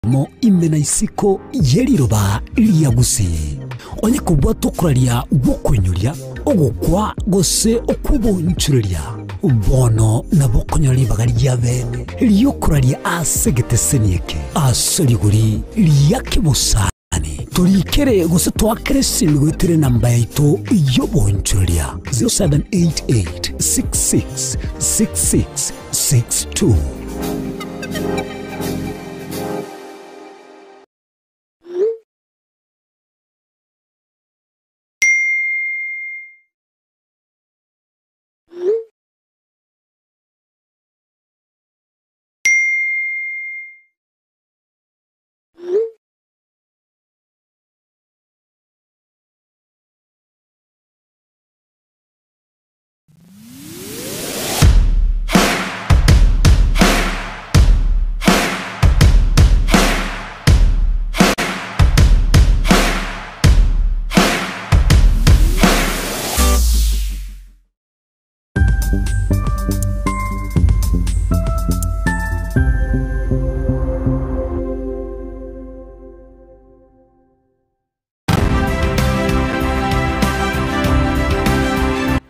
mo imena isiko yeriroba liagusi onye kubwa tukuralia bokwenyuria ogukwa gose okubonchuria bono na bokonyori bagaria bene liyokuralia asegetesenieke asoriguri liyakibusani turikere gose twakresimi gwitire namba yaito yobonchuria 0788666662.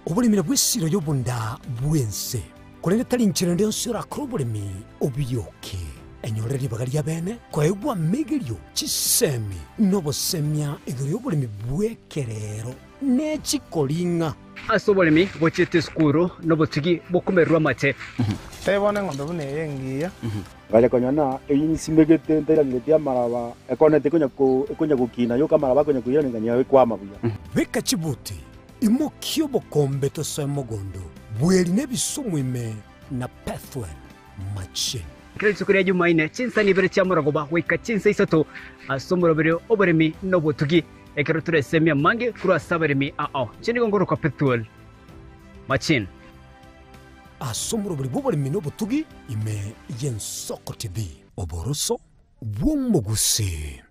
Obulimira bw'essiro y'obunda bwense kulenge talinchira ndio sura krobulimi obuyoke enyolera libaga lya bene kwaegwa megelyo chisemi nobosemya egero y'obulimi bwekerero n'ekikolinga ase obolimi bochete skuru nobotigi bokumerwa mate tebone ng'ombe bune yengiya gale konyana eyinsimegete ntelangete amaraba ekonete konya gukina yo kamaraba konya kuyana nganya kwama buya beka chibuti imokyo bokombe tosemogondo bweli nebisumwime na pathway machine kile tsukuri ya Jumaine chinsa ni bere chamuragoba weka chinsa isato asomoro bere obolimi nobotugi ekero turesemya mange kura sabarimi chini gongoro kwa pathway machine asomoro bere bobolimi nobotugi ime yensoko TV oboroso bwomoguse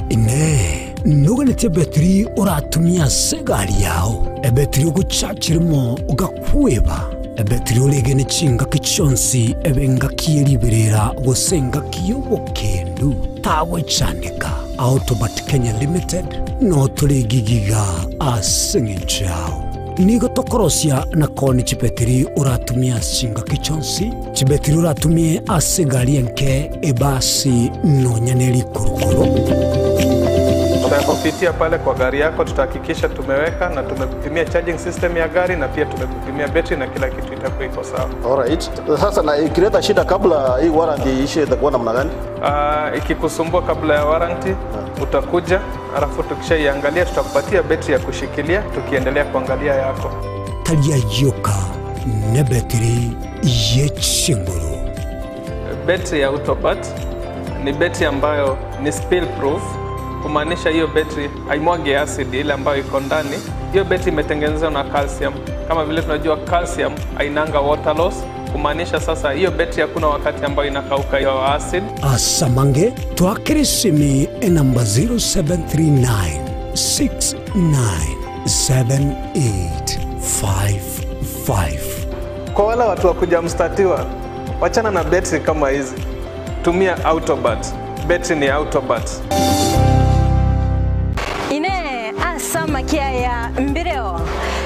ine nuganete betri uratumia segari yao ebetri uguchachirimo ugakweba ebetri ulegene chinga kichonsi ebenga kieliberera gusenga kiyobokendu tawe chanika Autobat Kenya Limited no tulegigiga asengichao nigo tokorosia na koni chibetri uratumia chinga kichonsi chibetri uratumie asegari enke ebasi no nyaneli kurukuru. Kupitia pale kwa gari yako tutahakikisha tumeweka na tumekupimia charging system ya gari na pia tumekupimia battery na kila kitu itakuwa iko sawa. Alright. Sasa na ikileta shida kabla hii warranty ishe itakuwa namna gani? Ikikusumbua kabla ya warranty utakuja alafu tukishaiangalia tutakupatia battery ya kushikilia tukiendelea kuangalia yako. Talia yoka ne battery yechinguru. Battery ya Autobat ni battery ambayo ni spill proof. Kumaanisha hiyo battery haimwagi acid ile ambayo iko ndani. Hiyo battery imetengenezwa na calcium. Kama vile tunajua calcium hainanga water loss. Kumaanisha sasa hiyo battery hakuna wakati ambayo inakauka hiyo acid. Asamange twakirisimi namba 0739697855. Kwa wale watu wa kuja mstatiwa, wachana na battery kama hizi. Tumia Autobat. Battery ni Autobat. Sama kia ya mbireo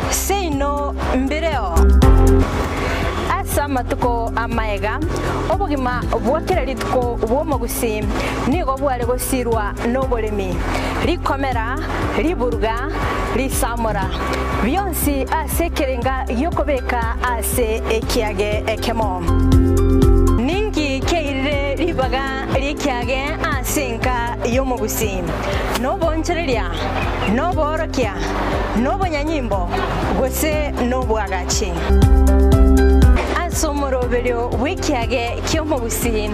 seino mbireo asama tuko amaega obugima bwakira lituko bwomogusi nigo bwale gosirwa nobolemi likomera liburuga lisamura byonsi asekerenga yokobeka ase ekiage ekemo ningi keire libaga likiage asenka yomogusi nobonchereria noborokia nobonyanyimbo gose nobwagachi asomoroberio wikiage kyomogusi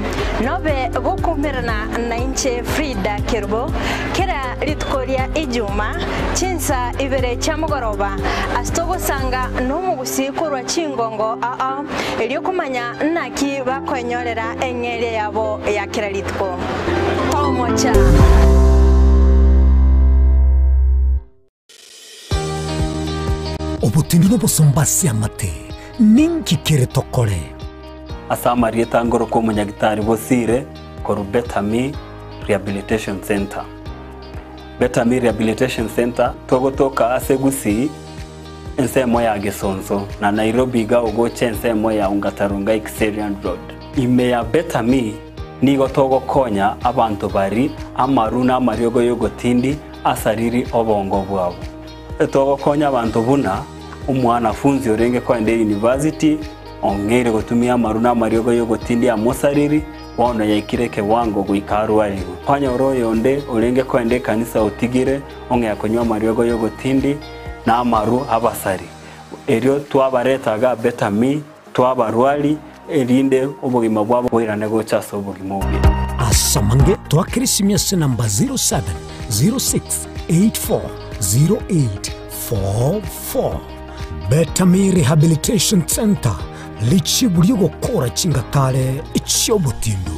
nobe gokumerana na inche Frida Kerbo kera litkoria ijuma chinsa ibere chamugoroba astogo sanga nomugusi kurwa chingongo eliokumanya naki bakonyorera engere yabo ya kera litko tomocha obutindi no bosombasi amate ninki kere tokore asama rieta ngoro ko munyagitari bosire koru Betami Rehabilitation Center. Betami Rehabilitation Center togotoka asegusi ensemo ya Gesonso na Nairobi ga ugoche ensemo ya Ungatarunga Xerian Road. Ime ya Betami nigo togo konya abantu bari amaruna mariogo yogotindi asariri obongo bwabo. Togo konya abantu buna umwanafunzi orenge kwende university ongere gotumia maruna mariogo yogotindi amosariri wano yaikireke wango guikaru aligo. Konya oroyo onde orenge kwende kanisa utigire onge yakonywa mariogo yogotindi na amaru abasari. Erio twabaretaga Betami twabarwali erinde obugima bwabo bwirane gochaso obugima obi. Asamange twakirisimia se namba 0706840844. Betami Rehabilitation Center lichiburio gukora chingatare icyobutindo.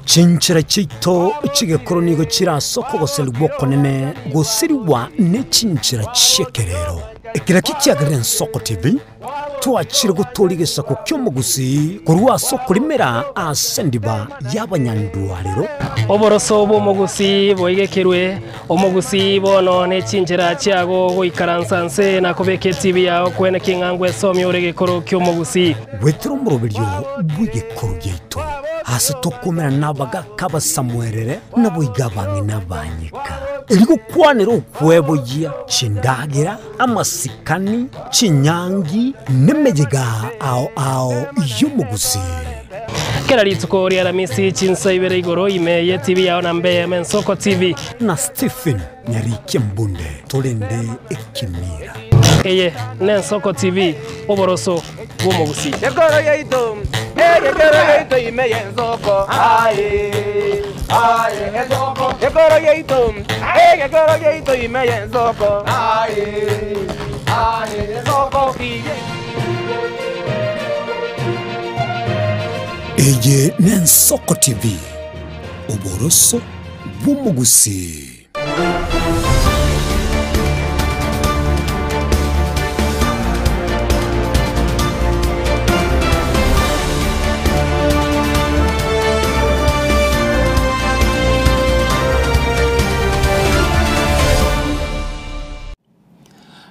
Chinchira chito chigekoro nigo kirasoko goseli gwokonene gosiriwa ne chinchira chekerero. Ekira kikyagaren Soko TV twachire gutorigesa ko kyomugusi kurwa soko limera asendiba y'abanyandwariro. Oboroso bomugusi boigekerwe omugusi bono ne chinjira cyago goikaransanse na kobeke TV yawo kwene kingangwe somye uregekoro kyomugusi wetro biryo bwigekoro gyeito hasi tokomera nabaga kabasamwerere nabo igabange nabanyika iligo kwanero kwebogia chindagira amasikani chinyangi nemejega ao y'umugusi. Kera litsuko ria Ramisi chinsa ibere igoro ime TV yawo na Mbeya Soko TV na Stephen Nyarike Mbunde tolende ekimira eye ne Soko TV oboroso bomugusi yegoro yeito ime Soko aye Soko yegoro yeito ime Soko aye Soko Eye ne Soko TV oboroso bomugusi.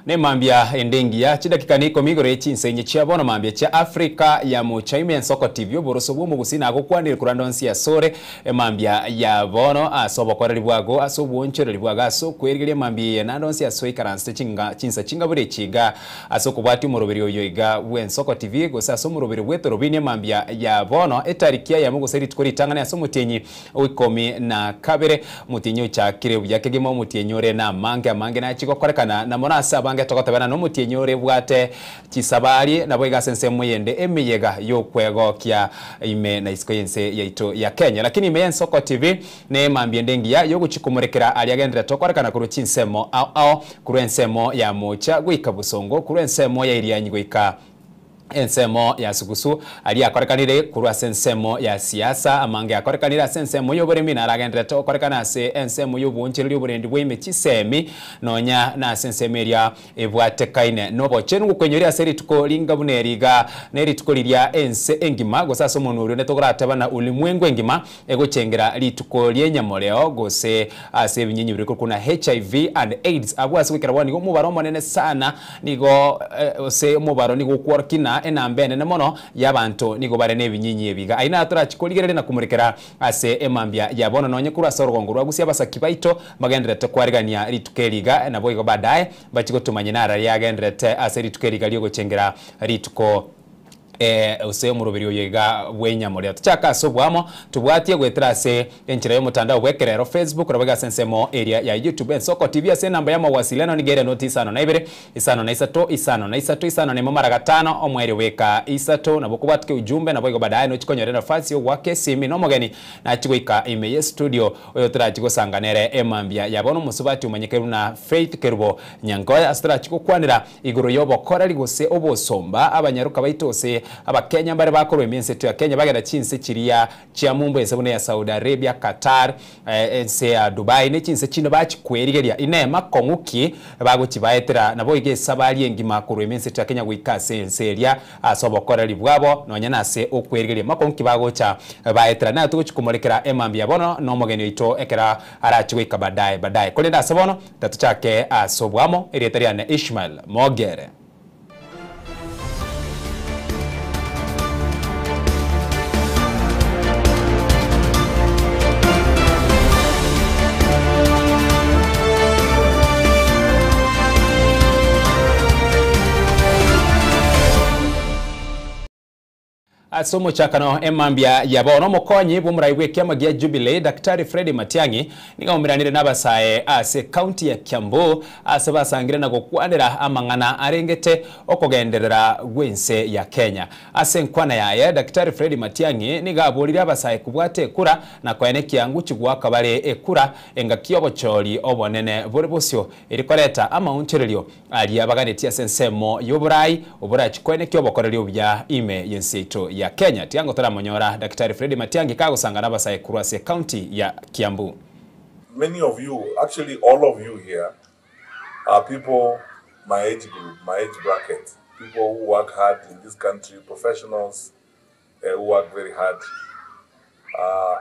Ne mambia endengia chidakika niko migore chinsenye chiabona mambia cha Afrika ya Muchaime Soko TV oboroso bwo mugusina agokwanira kurandonsi ya sore mambia ya bono asobo korali bwago asobo onchero libwaga aso kwerigire mambia nandonsi ya soy karanste chinsa bure chiga asoko bwati muroberi oyoiga wen Soko TV gosa aso muroberi weto robine mambia ya bono etarikia ya muguseri tukori tangane aso mutenyi wikomi na kabere mutenyo cha kirebu yakegemo mutenyore na mange na chiko korekana na monasa bange tokotabana no mutinyore bwate kisabali nabo igasense muyende emiyega yo kwegokia ime na iskoyense yaito ya Kenya lakini ime Soko TV ne mambye ndengia yo guchikumurekera aliagendera tokorekana kuruchinsemo ao kurensemo ya mocha gwika busongo kurensemo ya irianyi gwika ensemo ya sugusu ali akorekanire kurwa sensemo ya siasa amange akorekanira sensemo yoboremi na aragendera to korekana se ensemo yobunchiri yoborendi bwime chisemi nonya na sensemeria ebwate kaine nobo chenu kwenyoria seri tuko linga buneriga neri tuko liria ense engima gosaso monuru ne togorata na ulimwengu engima egochengera lituko lyenya gose ase binyinyi biri kuna HIV and AIDS abwase kwikara nigo mubaro monene sana nigo se mubaro nigo kworkina enambene nemono yabantu nigo bare nebinyinyi ebiga aina aturachikoligere na kumurekera ase emambia yabono nonye kura sorogongo rwagusi abasaki baito magendrete kwarigania ritukeriga nabo igo badaye bachiko tumanyinara yagendrete ase ritukeriga lyo gochengera rituko use murubiri oyega bwenya muri atchaka sobwamo tubwatie gwetrase enchira yo mutandao bwekerero Facebook rabaga sensemo area ya YouTube Soko TV ase namba ya mawasiliano nigere noti 5 5 ne mamara gatano omwere weka isato na bokubatke ujumbe na boigo badaye no chikonyore nafasi yo wake simi no mogeni na chigwika ime studio oyo trachigo sanganere emambia yabono musubati umanyekeru na Faith Kerubo Nyangoya astra chiko kwanira iguru yobo korali gose obosomba abanyaruka baitose abakenya bare bakorwe eminsi ya Kenya bagera chinse chiria chia mumbo esebune ya Saudi Arabia, Qatar, ense ya Dubai ne chinse chino bachikwerigeria inema konguki bagochibaetera nabo igesabali engima korwe eminsi ya Kenya gwikase enseria asobokoreri bwabo nonyanase okwerigeria makonguki bagocha baetera na tugochikumorekera emambia bono no mogeni ito ekera arachigwika baadaye kolenda sabono tatuchake asobwamo erietariane Ishmael Mogere. Asomo chakano emambia yabono mokonyi bumuraigwe kiama gia Jubilee Daktari Fred Matiang'i nigaomiranire nabasae ase county ya Kiambu ase basangire na gukwanira amang'ana arengete okogenderera gwense ya Kenya ase nkwana yaye Daktari Fred Matiang'i nigaburire abasae kubwate kura na kwene kiangu kigwaka bare ekura engakio bochori obonene buri busyo irikoreta amaunchererio ali abaganitia sensemo y'oburai oburachi kwene kyo bokorerio bya ime yenseito ya Kenya. Tiango tara monyora Daktari Fred Matiang'i kagusanga nabasae kurwase county ya Kiambu. Many of you, actually all of you here, are people my age group, my age bracket. People who work hard in this country, professionals who work very hard.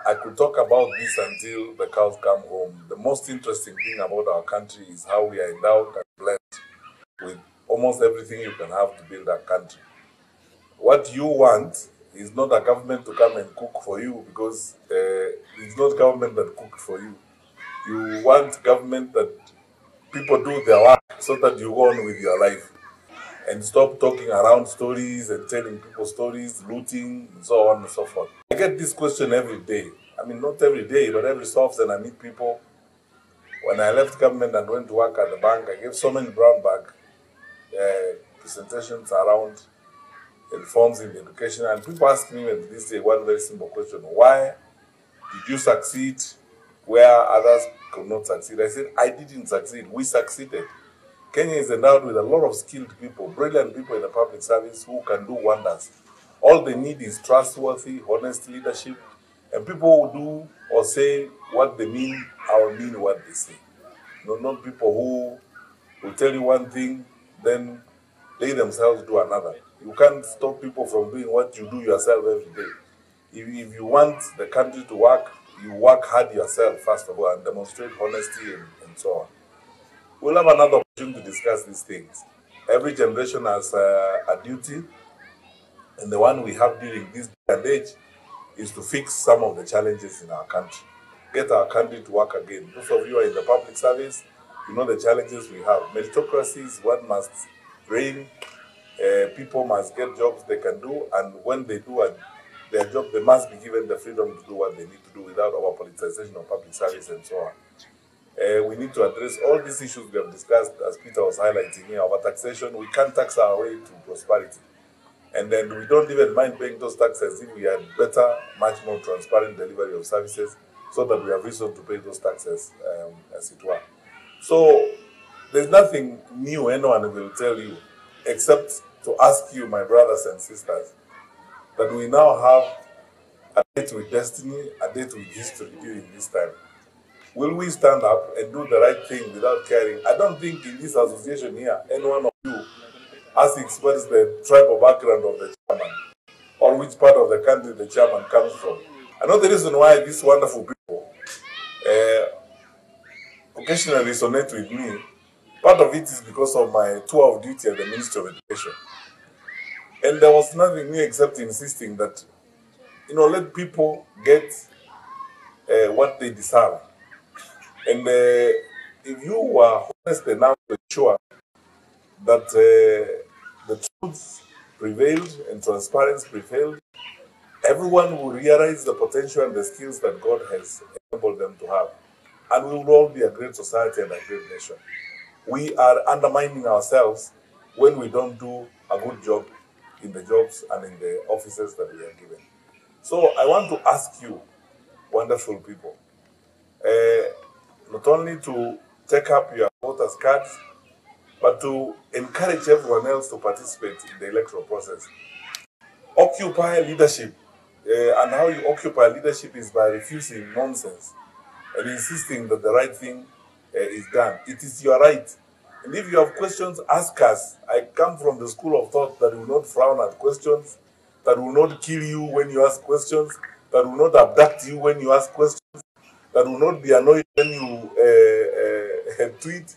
I could talk about this until the cows come home. The most interesting thing about our country is how we are endowed and blessed with almost everything you can have to build a country. What you want is not a government to come and cook for you, because it's not government that cook for you. You want government that people do their work so that you go on with your life and stop talking around stories and telling people stories, looting, and so on and so forth. I get this question every day. I mean, not every day, but every so often I meet people. When I left government and went to work at the bank, I gave so many brown bag presentations around reforms in education, and people ask me this day one very simple question: why did you succeed where others could not succeed? I said, I didn't succeed, we succeeded. Kenya is endowed with a lot of skilled people, brilliant people in the public service who can do wonders. All they need is trustworthy, honest leadership, and people who do or say what they mean or mean what they say. No, not people who will tell you one thing, then they themselves do another. You can't stop people from doing what you do yourself every day. If you want the country to work, you work hard yourself, first of all, and demonstrate honesty and so on. We'll have another opportunity to discuss these things. Every generation has a duty, and the one we have during this day and age is to fix some of the challenges in our country. Get our country to work again. Those of you are in the public service, you know the challenges we have. Meritocracies, one must reign. People must get jobs they can do, and when they do their job, they must be given the freedom to do what they need to do without over politicization of public service and so on. We need to address all these issues we have discussed, as Peter was highlighting here, over taxation. We can't tax our way to prosperity. And then we don't even mind paying those taxes if we had better, much more transparent delivery of services, so that we have reason to pay those taxes, as it were. So there's nothing new anyone will tell you, except to ask you, my brothers and sisters, that we now have a date with destiny, a date with history during this time. Will we stand up and do the right thing without caring? I don't think in this association here, any one of you asks what is the tribal background of the chairman, or which part of the country the chairman comes from. I know the reason why these wonderful people occasionally resonate with me. Part of it is because of my tour of duty at the Ministry of Education. And there was nothing new except insisting that, let people get what they deserve. And if you were honest enough to ensure that the truth prevailed and transparency prevailed, everyone will realize the potential and the skills that God has enabled them to have. And we will all be a great society and a great nation. We are undermining ourselves when we don't do a good job in the jobs and in the offices that we are given. So I want to ask you, wonderful people, not only to take up your voters' cards, but to encourage everyone else to participate in the electoral process. occupy leadership. And how you occupy leadership is by refusing nonsense and insisting that the right thing is done. It is your right. And if you have questions, ask us. I come from the school of thought that will not frown at questions, that will not kill you when you ask questions, that will not abduct you when you ask questions, that will not be annoyed when you tweet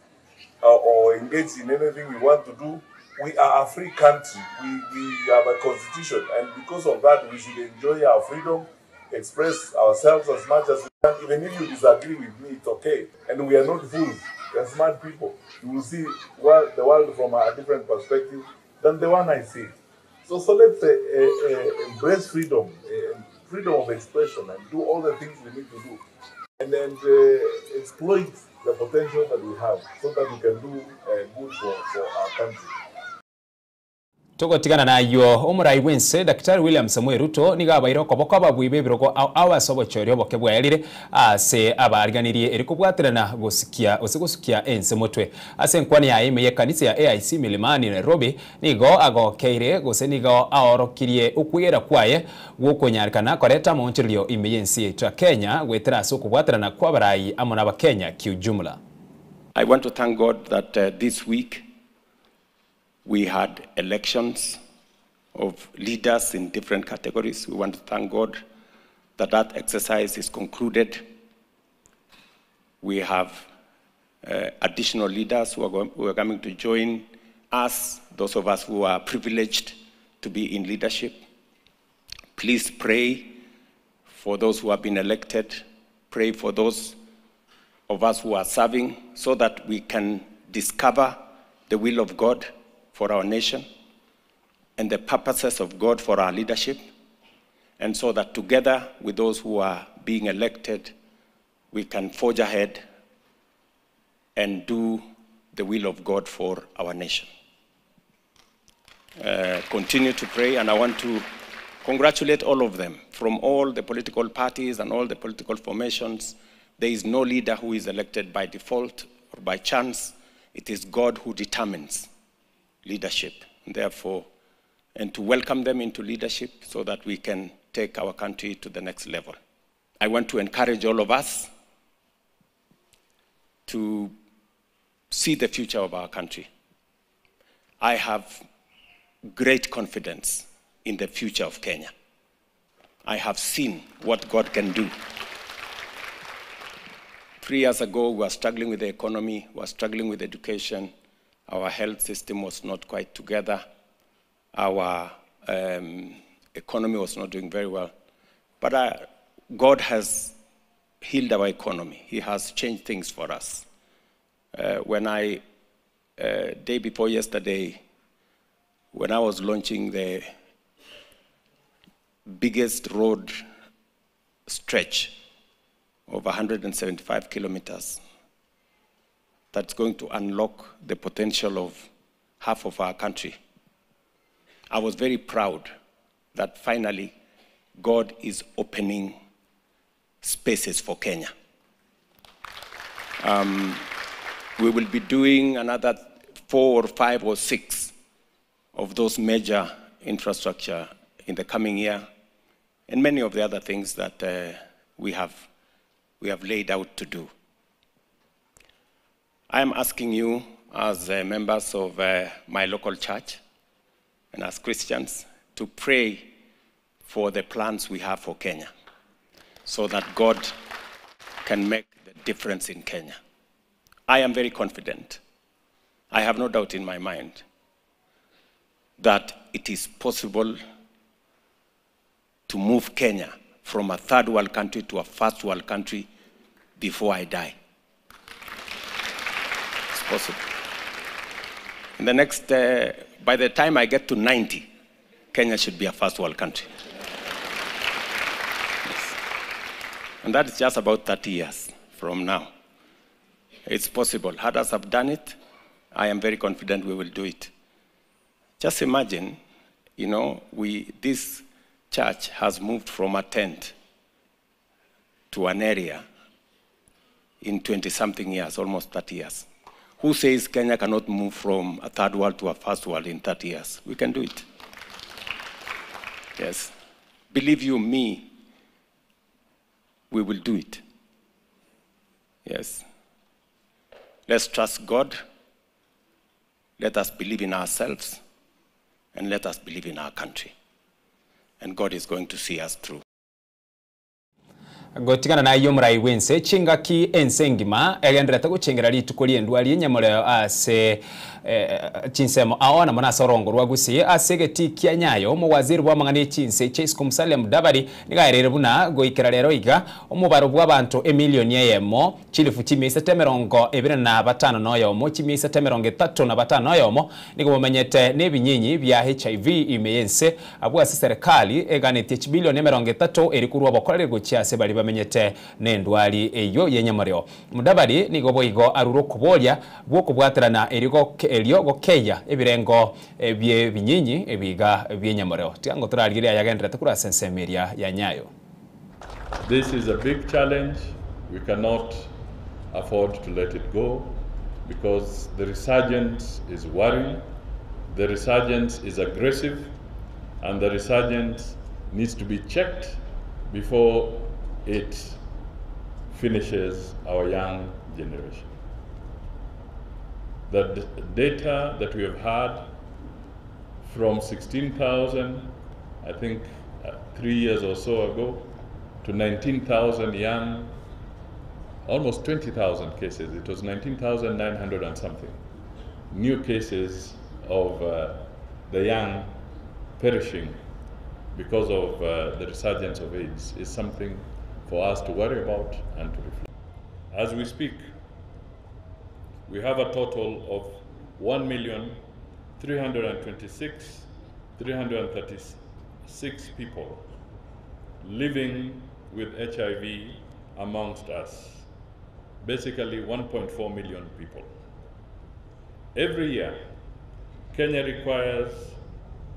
or engage in anything we want to do. We are a free country. We have a constitution, and because of that, we should enjoy our freedom, express ourselves as much as we can. Even if you disagree with me, it's okay. And we are not fools. We are smart people. You will see the world from a different perspective than the one I see. So let's embrace freedom, freedom of expression, and do all the things we need to do, and then exploit the potential that we have, so that we can do good for our country. Tugotigana na yo omurai wense Daktari William Samuel Ruto niga bairo koboko babwibe birogo awa sobo chorio boke bwaerire ase abariganirie eri kubwatirana gusikia ense motwe ase nkwani ya ime kanisa ya AIC Milimani Nairobi nigo agokeire gose nigo aorokirie ukuyera kwaye gukonyarikana koreta monchirio ime yensi ya Kenya gwetera ase kubwatirana kwa barai amona ba Kenya kiujumla. I want to thank God that this week we had elections of leaders in different categories. We want to thank God that that exercise is concluded. We have additional leaders who are coming to join us, those of us who are privileged to be in leadership. Please pray for those who have been elected. Pray for those of us who are serving, so that we can discover the will of God for our nation and the purposes of God for our leadership, and so that together with those who are being elected, we can forge ahead and do the will of God for our nation. Continue to pray, and I want to congratulate all of them from all the political parties and all the political formations. There is no leader who is elected by default or by chance. It is God who determines leadership, and therefore, and to welcome them into leadership so that we can take our country to the next level. I want to encourage all of us to see the future of our country. I have great confidence in the future of Kenya. I have seen what God can do. 3 years ago, we were struggling with the economy, we were struggling with education. Our health system was not quite together. Our economy was not doing very well. But God has healed our economy. He has changed things for us. Day before yesterday, when I was launching the biggest road stretch of 175 kilometers, that's going to unlock the potential of half of our country. I was very proud that finally God is opening spaces for Kenya. We will be doing another 4 or 5 or 6 of those major infrastructure in the coming year, and many of the other things that we have laid out to do. I am asking you, as members of my local church and as Christians, to pray for the plans we have for Kenya, so that God can make the difference in Kenya. I am very confident. I have no doubt in my mind that it is possible to move Kenya from a third world country to a first world country before I die. It's possible. In the next, by the time I get to 90, Kenya should be a first world country. Yes. And that is just about 30 years from now. It's possible. Others have done it. I am very confident we will do it. Just imagine, you know, this church has moved from a tent to an area in 20-something years, almost 30 years. Who says Kenya cannot move from a third world to a first world in 30 years? We can do it. Yes. Believe you me, we will do it. Yes. Let's trust God. Let us believe in ourselves. And let us believe in our country. And God is going to see us through. Gotigana na yomurai wense chingaki ensengima egenderete guchengera ritukuri endwali enyamoreo ase chinsemo aona mona sorongo rwagusi asegeti kia nyayo mu waziri bwa mangani chinse Chase Kumsale Mudavadi nigaerere buna goikera rero iga omubaro bw'abantu emilioni yemo chilifu chimisa temerongo ebire na batano noyo mo chimisa temerongo 35 noyo mo nigo mumenyete nebinyinyi bya HIV imeyense abwa serikali eganete bilioni 30 erikurwa bakorere gochiase bali bamenyete nendwali eyo yenyamoreo Mudavadi nigo boigo aruro kubolya bwo kubwaterana erigo elio gokeya ebirengo bye binyinyi ebiga byenyamoreo tiango turarigire yagenderete kura sensemeria ya nyayo. This is a big challenge. We cannot afford to let it go because the resurgence is worrying, the resurgence is aggressive, and the resurgence needs to be checked before it finishes our young generation. The data that we have had from 16,000, I think 3 years or so ago, to 19,000 young, almost 20,000 cases. It was 19,900 and something. New cases of the young perishing because of the resurgence of AIDS is something for us to worry about and to reflect. As we speak, we have a total of 1,326,336 people living with HIV amongst us, basically 1.4 million people. Every year, Kenya requires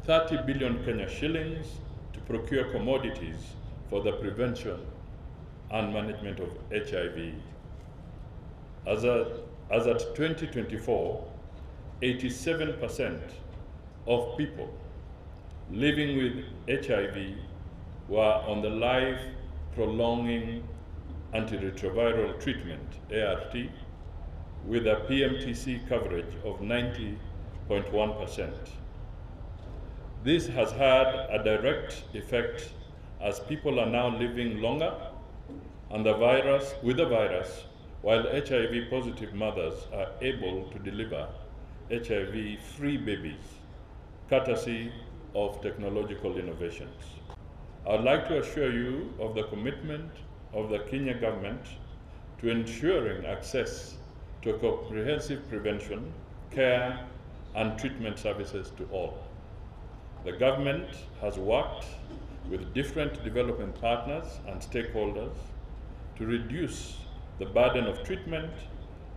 30 billion Kenya shillings to procure commodities for the prevention and management of HIV. As at 2024, 87% of people living with HIV were on the life-prolonging antiretroviral treatment, ART, with a PMTC coverage of 90.1%. This has had a direct effect as people are now living longer and with the virus, while HIV-positive mothers are able to deliver HIV-free babies, courtesy of technological innovations. I would like to assure you of the commitment of the Kenya government to ensuring access to comprehensive prevention, care, and treatment services to all. The government has worked with different development partners and stakeholders to reduce the burden of treatment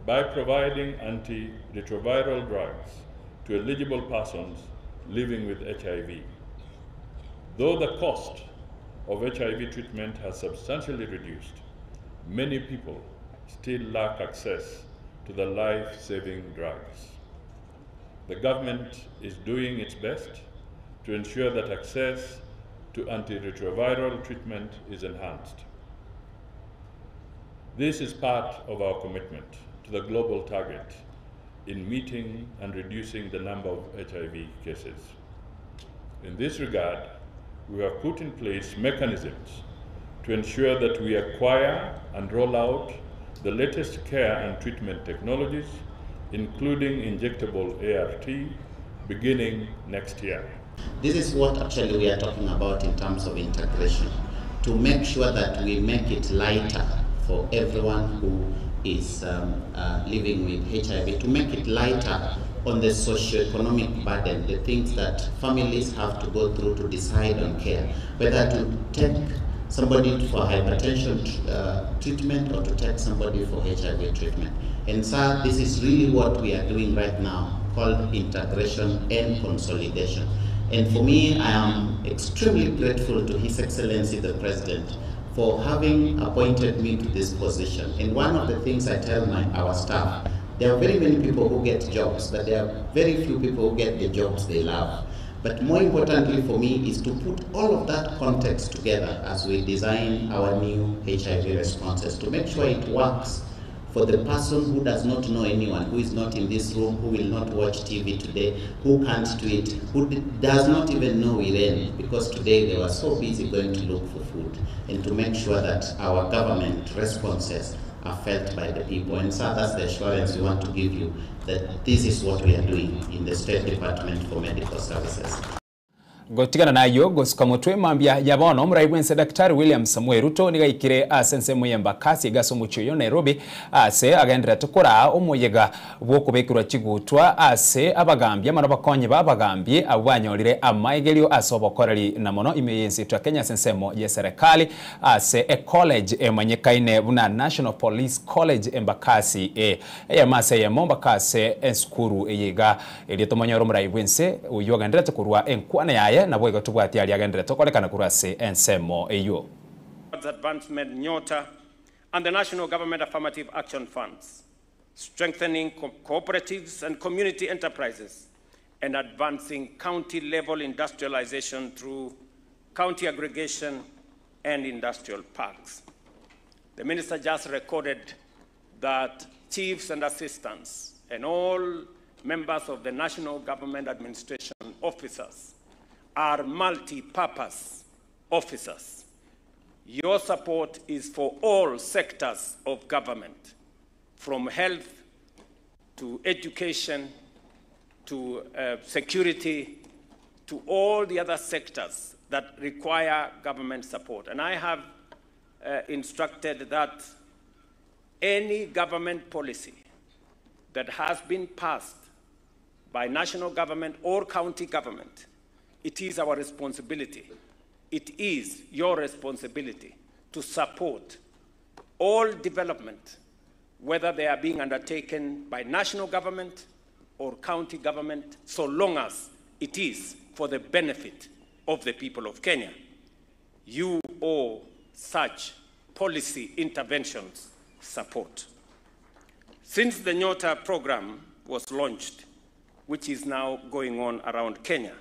by providing antiretroviral drugs to eligible persons living with HIV. Though the cost of HIV treatment has substantially reduced, many people still lack access to the life-saving drugs. The government is doing its best to ensure that access to antiretroviral treatment is enhanced. This is part of our commitment to the global target in meeting and reducing the number of HIV cases. In this regard, we have put in place mechanisms to ensure that we acquire and roll out the latest care and treatment technologies, including injectable ART, beginning next year. This is what actually we are talking about in terms of integration, to make sure that we make it lighter for everyone who is living with HIV, to make it lighter on the socio-economic burden, the things that families have to go through to decide on care, whether to take somebody for hypertension treatment or to take somebody for HIV treatment. And so this is really what we are doing right now, called integration and consolidation. And for me, I am extremely grateful to His Excellency the President for having appointed me to this position. And one of the things I tell our staff, there are very many people who get jobs, but there are very few people who get the jobs they love. But more importantly for me is to put all of that context together as we design our new HIV responses to make sure it works for the person who does not know anyone, who is not in this room, who will not watch TV today, who can't tweet, who does not even know Irene, because today they were so busy going to look for food, and to make sure that our government responses are felt by the people. And so that's the assurance we want to give you that this is what we are doing in the State Department for Medical Services. Gotigana nayo gosika mutwe mambia yabono muraibwense Daktari William Samuel Ruto nigaikire asense muyemba kasi gaso mucyo Nairobi ase agendera tukora omuyega bwokubekirwa kigutwa ase abagambye mana bakonye babagambye abanyolire amaigelio asobokorali na mono imeyensi twa Kenya sensemo ye serikali ase a college emanyekaine buna National Police College embakasi ya mase ya Mombakase eskuru eyega elitomanyoro muraibwense uyo agendera tukurwa enkwana yaye na bwego tubwati ali agendera tokolekana kurase ensemo eyo Advancement Nyota and the National Government Affirmative Action Funds, strengthening cooperatives and community enterprises, and advancing county-level industrialization through county aggregation and industrial parks. The Minister just recorded that chiefs and assistants and all members of the National Government Administration officers are multi-purpose officers. Your support is for all sectors of government, from health to education to security to all the other sectors that require government support. And I have instructed that any government policy that has been passed by national government or county government, it is our responsibility. It is your responsibility to support all development, whether they are being undertaken by national government or county government, so long as it is for the benefit of the people of Kenya. You owe such policy interventions support. Since the Nyota program was launched, which is now going on around Kenya,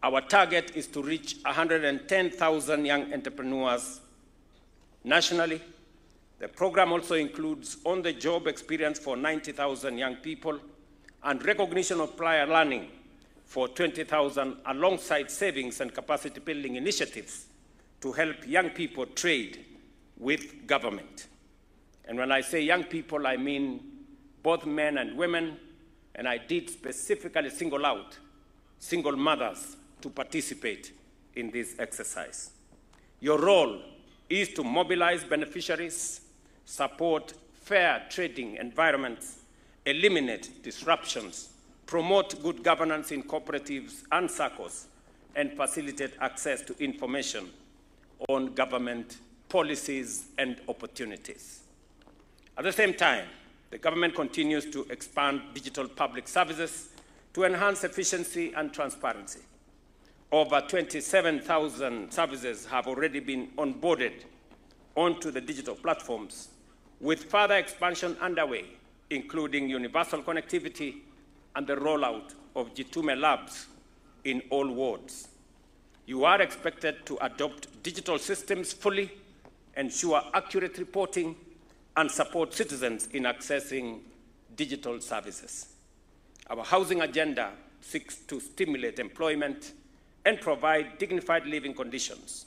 our target is to reach 110,000 young entrepreneurs nationally. The program also includes on-the-job experience for 90,000 young people and recognition of prior learning for 20,000 alongside savings and capacity building initiatives to help young people trade with government. And when I say young people, I mean both men and women, and I did specifically single out single mothers to participate in this exercise. Your role is to mobilize beneficiaries, support fair trading environments, eliminate disruptions, promote good governance in cooperatives and SACCOs, and facilitate access to information on government policies and opportunities. At the same time, the government continues to expand digital public services to enhance efficiency and transparency. Over 27,000 services have already been onboarded onto the digital platforms, with further expansion underway, including universal connectivity and the rollout of Jitume labs in all wards. You are expected to adopt digital systems fully, ensure accurate reporting, and support citizens in accessing digital services. Our housing agenda seeks to stimulate employment and provide dignified living conditions.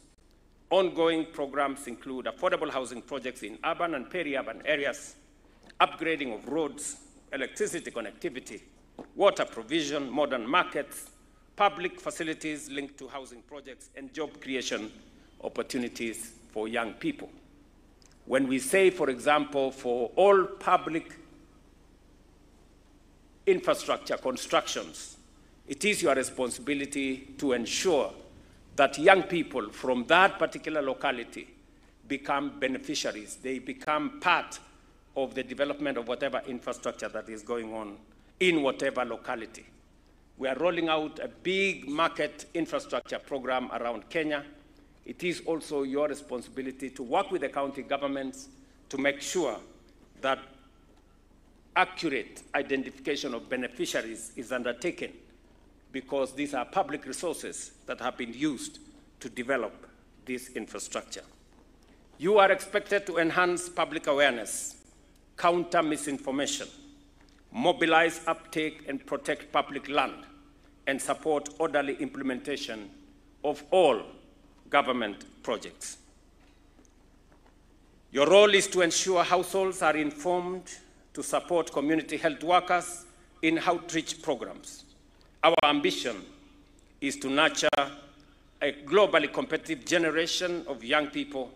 Ongoing programs include affordable housing projects in urban and peri-urban areas, upgrading of roads, electricity connectivity, water provision, modern markets, public facilities linked to housing projects, and job creation opportunities for young people. When we say, for example, for all public infrastructure constructions, it is your responsibility to ensure that young people from that particular locality become beneficiaries. They become part of the development of whatever infrastructure that is going on in whatever locality. We are rolling out a big market infrastructure program around Kenya. It is also your responsibility to work with the county governments to make sure that accurate identification of beneficiaries is undertaken because these are public resources that have been used to develop this infrastructure. You are expected to enhance public awareness, counter misinformation, mobilize uptake and protect public land, and support orderly implementation of all government projects. Your role is to ensure households are informed, to support community health workers in outreach programs. Our ambition is to nurture a globally competitive generation of young people.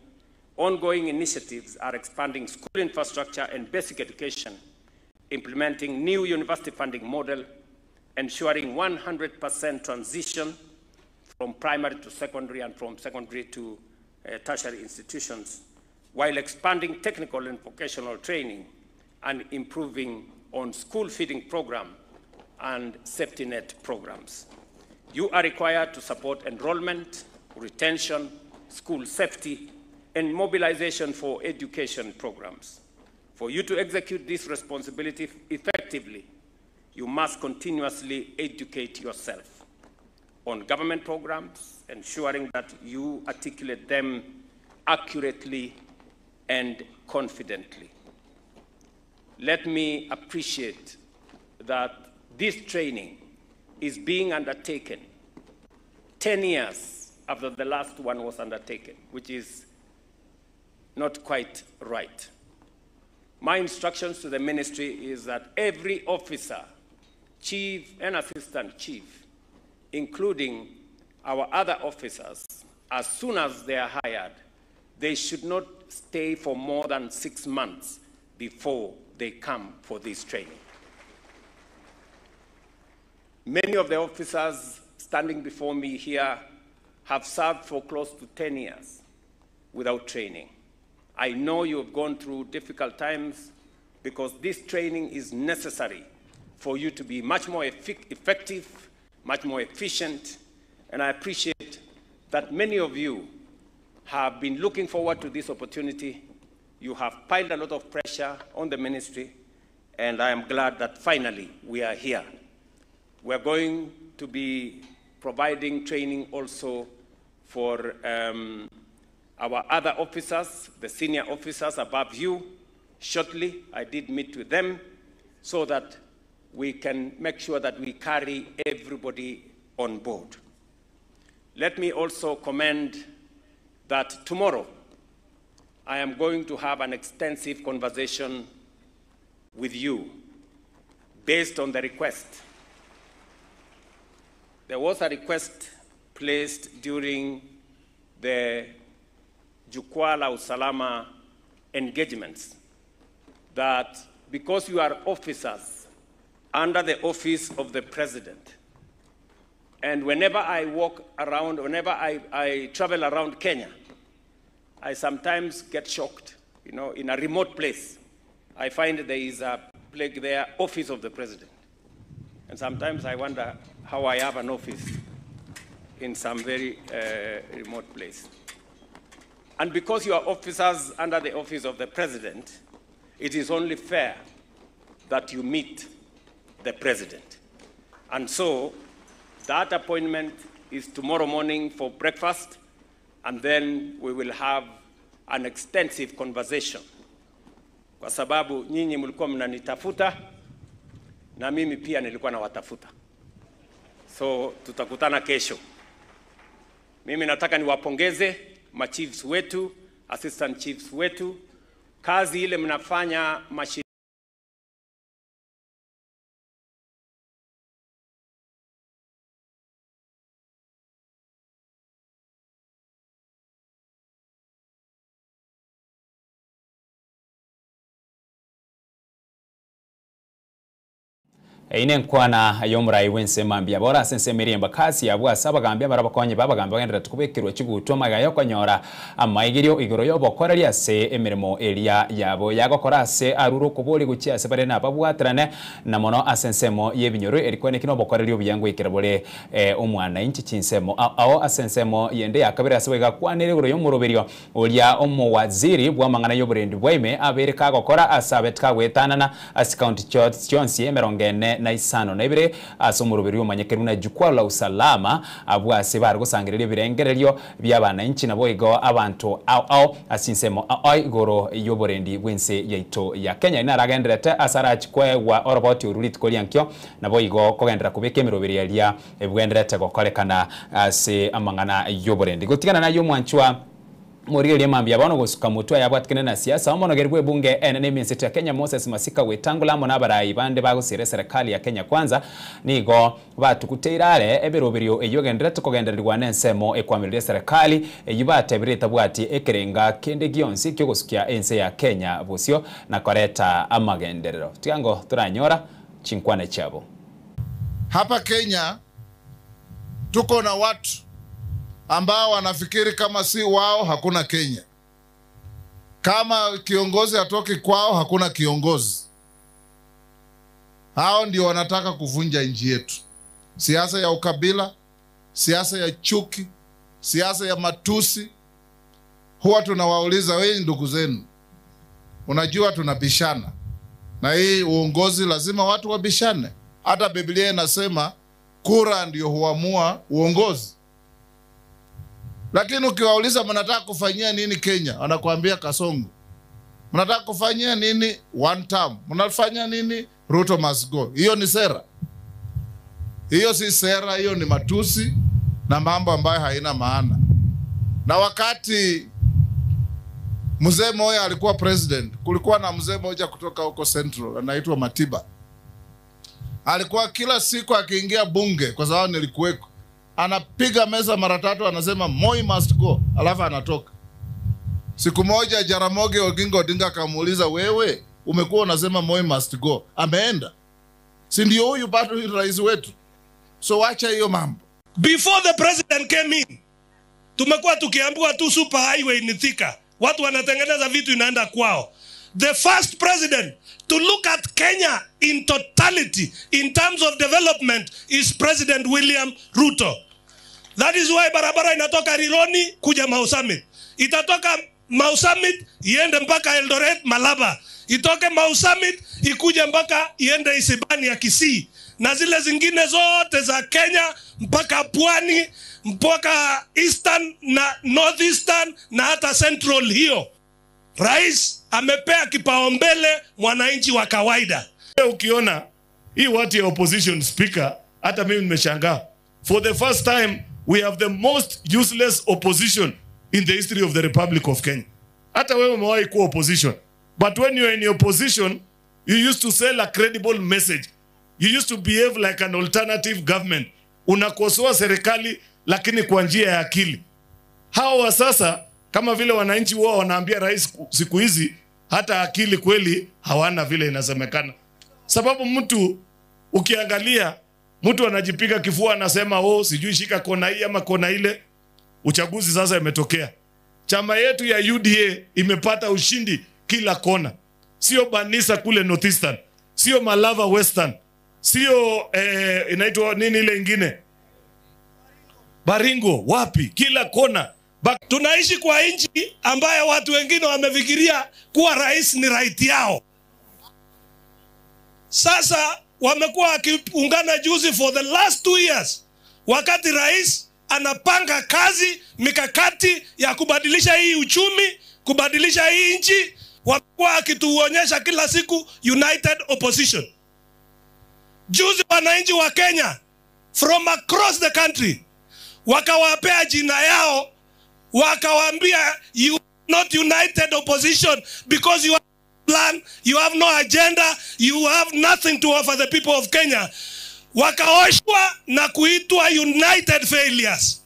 Ongoing initiatives are expanding school infrastructure and basic education, implementing new university funding model, ensuring 100% transition from primary to secondary and from secondary to tertiary institutions, while expanding technical and vocational training and improving on school feeding program and safety net programs. You are required to support enrollment, retention, school safety, and mobilization for education programs. For you to execute this responsibility effectively, you must continuously educate yourself on government programs, ensuring that you articulate them accurately and confidently. Let me appreciate that this training is being undertaken 10 years after the last one was undertaken, which is not quite right. My instructions to the ministry is that every officer, chief and assistant chief, including our other officers, as soon as they are hired, they should not stay for more than 6 months before they come for this training. Many of the officers standing before me here have served for close to 10 years without training. I know you have gone through difficult times because this training is necessary for you to be much more effective, much more efficient, and I appreciate that many of you have been looking forward to this opportunity. You have piled a lot of pressure on the ministry, and I am glad that finally we are here. We're going to be providing training also for our other officers, the senior officers above you. Shortly, I did meet with them so that we can make sure that we carry everybody on board. Let me also commend that tomorrow I am going to have an extensive conversation with you based on the request. There was a request placed during the Jukwaa la Usalama engagements that because you are officers under the office of the president, and whenever I walk around, whenever I travel around Kenya, I sometimes get shocked, you know, in a remote place. I find there is a plaque there, office of the president. And sometimes I wonder how I have an office in some very remote place. And because you are officers under the office of the president, it is only fair that you meet the president. And so that appointment is tomorrow morning for breakfast, and then we will have an extensive conversation. Kwa sababu nyinyi mlikuwa mnanitafuta na mimi pia nilikuwa nawatafuta. So tutakutana kesho. Mimi nataka niwapongeze machiefs wetu, assistant chiefs wetu. Kazi ile mnafanya ine nkwana yomurai wense mambia bora sense miriemba kasi yabwa sabagambia barabakonye babagambia bagendera tukubekirwa kigutwa magayo konyora amaigirio igoro yobokora lyase emirimo elia yabo yagokora se aruro kubuli gukia se bare na babwatrane na mono asensemo yebinyoro erikwane kino bokora lyo byangu ikirabole omwana inchi chinsemo ao asensemo yende yakabira aswega kwanire igoro yomuroberio olia omo waziri bwa mangana yoburendi bwaime abereka gokora asabetka wetanana as county church chonsi emerongene na isano na ibere asomurubiri umanyekeru na jukwaa la usalama abwase bari gusangirira birengererio by'abana inchi nabo igo abantu ao asinsemo igoro yoborendi bwense yaito ya Kenya inaragenderete asara chikwe wa oroboti urulit koliankyo nabo igo kogendera kubeke mirobiri ya ebwenderete gokorekana ase amangana yoborendi gutigana na yo mwanchwa Muriel mambia bono gusuka mutwa yabwatikene na siasa omonogerwe bunge enene minsete ya Kenya Moses Masika wetangula mona barayi bande bagusire serikali ya Kenya kwanza nigo batukuteirare ebirobirio eyogendera tukogendererwa nensemo ekwamirire serikali eyibatebireta bwati ekerenga kende gionsi kyo gusukia ense ya Kenya busio na koreta amagenderero tigango turanyora chinkwane chabo. Hapa Kenya tuko na watu ambao wanafikiri kama si wao hakuna Kenya. Kama kiongozi atoki kwao hakuna kiongozi. Hao ndio wanataka kuvunja nchi yetu. Siasa ya ukabila, siasa ya chuki, siasa ya matusi. Huwa tunawauliza wewe ndugu zenu. Unajua tunabishana. Na hii uongozi lazima watu wabishane. Hata Biblia inasema kura ndio huamua uongozi. Lakini ukiwauliza mnataka kufanyia nini Kenya, wanakuambia Kasongo. Mnataka kufanyia nini one term? Mnafanyia nini Ruto must go? Hiyo ni sera. Hiyo si sera, hiyo ni matusi na mambo ambayo haina maana. Na wakati mzee Moi alikuwa president, kulikuwa na mzee mmoja kutoka huko Central anaitwa Matiba. Alikuwa kila siku akiingia bunge, kwa sababu nilikuweko, anapiga meza mara 3 anasema Moi must go, alafu anatoka. Siku moja Jaramogi Oginga Odinga akamuuliza, wewe umekuwa unasema Moi must go, ameenda? Si ndio huyu bado rais wetu? So wacha hiyo mambo. Before the president came in, tumekuwa tukiambiwa tu super highway ni Thika. Watu wanatengeneza vitu inaenda kwao. The first president to look at Kenya in totality in terms of development is President William Ruto. That is why barabara inatoka Rironi kuja Mau Summit. Itatoka Mau Summit iende mpaka Eldoret Malaba. Itoke Mau Summit ikuje mpaka iende Isibani ya Kisii. Na zile zingine zote za Kenya mpaka Pwani, mpaka Eastern na Northeastern na hata Central hiyo. Rais amepea kipaumbele mwananchi wa kawaida. Ukiona hii watu ya opposition speaker, hata mimi nimeshangaa. For the first time we have the most useless opposition in the history of the Republic of Kenya. Hata wewe umewahi kuwa opposition. But when you are in opposition, you used to sell a credible message. You used to behave like an alternative government. Unakosoa serikali lakini kwa njia ya akili. Hao wa sasa kama vile wananchi wao wanaambia rais siku hizi, hata akili kweli hawana vile inasemekana. Sababu mtu ukiangalia, mtu anajipiga kifua anasema oh sijui shika kona hii ama kona ile. Uchaguzi sasa imetokea. Chama yetu ya UDA imepata ushindi kila kona. Sio Banisa kule Northeastern, sio Malava Western, sio inaitwa nini ile ingine? Baringo, wapi? Kila kona. Tunaishi kwa nchi ambayo watu wengine wamefikiria kuwa rais ni right yao. Sasa wamekuwa wakiungana juzi for the last 2 years. Wakati rais anapanga kazi, mikakati ya kubadilisha hii uchumi, kubadilisha hii nchi, wamekuwa wakituonyesha kila siku united opposition. Juzi wananchi wa Kenya from across the country wakawapea jina yao, wakawaambia you are not united opposition because you have no plan, you have no agenda, you have nothing to offer the people of Kenya. Wakaoshwa na kuitwa united failures.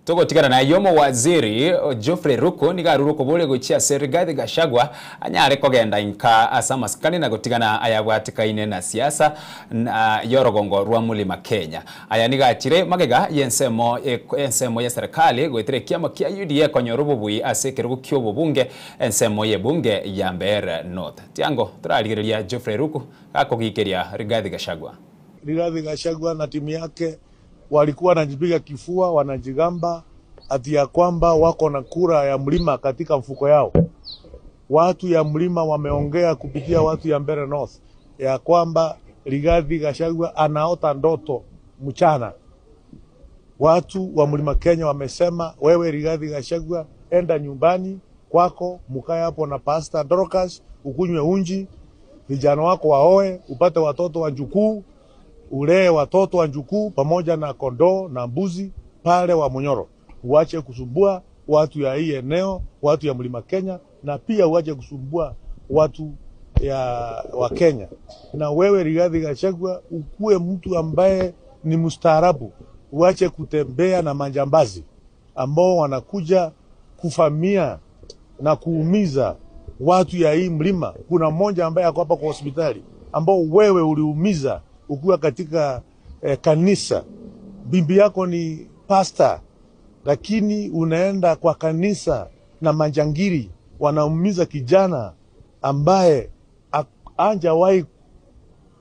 Togo tikana na yomo waziri Geoffrey Ruku niga Ruku bole gochia Rigathi Gachagua anyare kogenda inka asama skani na gotigana ayabwatika ine na siasa na yorogongo rwa mulima Kenya. Aya niga achire magega yensemo ya serikali goitire kiama kia UDA konyorubu bui asekerugu kyobo bunge ensemo ye bunge ya Mbeere North. Tiango turaligiria Geoffrey Ruku akogikiria Rigathi Gachagua. Rigathi Gachagua na timu yake walikuwa wanajipiga kifua, wanajigamba ati ya kwamba wako na kura ya mlima katika mfuko yao. Watu ya mlima wameongea kupitia watu ya Mbeere North ya kwamba Rigathi Gachagua anaota ndoto mchana. Watu wa Mlima Kenya wamesema, wewe Rigathi Gachagua, enda nyumbani kwako, mkae hapo na Pastor Dorcas, ukunywe unji, vijana wako waoe, upate watoto wa njukuu, ulee watoto wa njukuu pamoja na kondoo na mbuzi pale wa Munyoro. Uache kusumbua watu ya hii eneo, watu ya Mlima Kenya, na pia uache kusumbua watu wa Kenya. Na wewe Rigathi Gachagua, ukue mtu ambaye ni mustaarabu. Uache kutembea na manjambazi ambao wanakuja kufamia na kuumiza watu ya hii mlima. Kuna mmoja ambaye ako hapa kwa hospitali ambao wewe uliumiza ukiwa katika kanisa. Bibi yako ni pastor, lakini unaenda kwa kanisa na manjangiri wanaumiza kijana ambaye hajawahi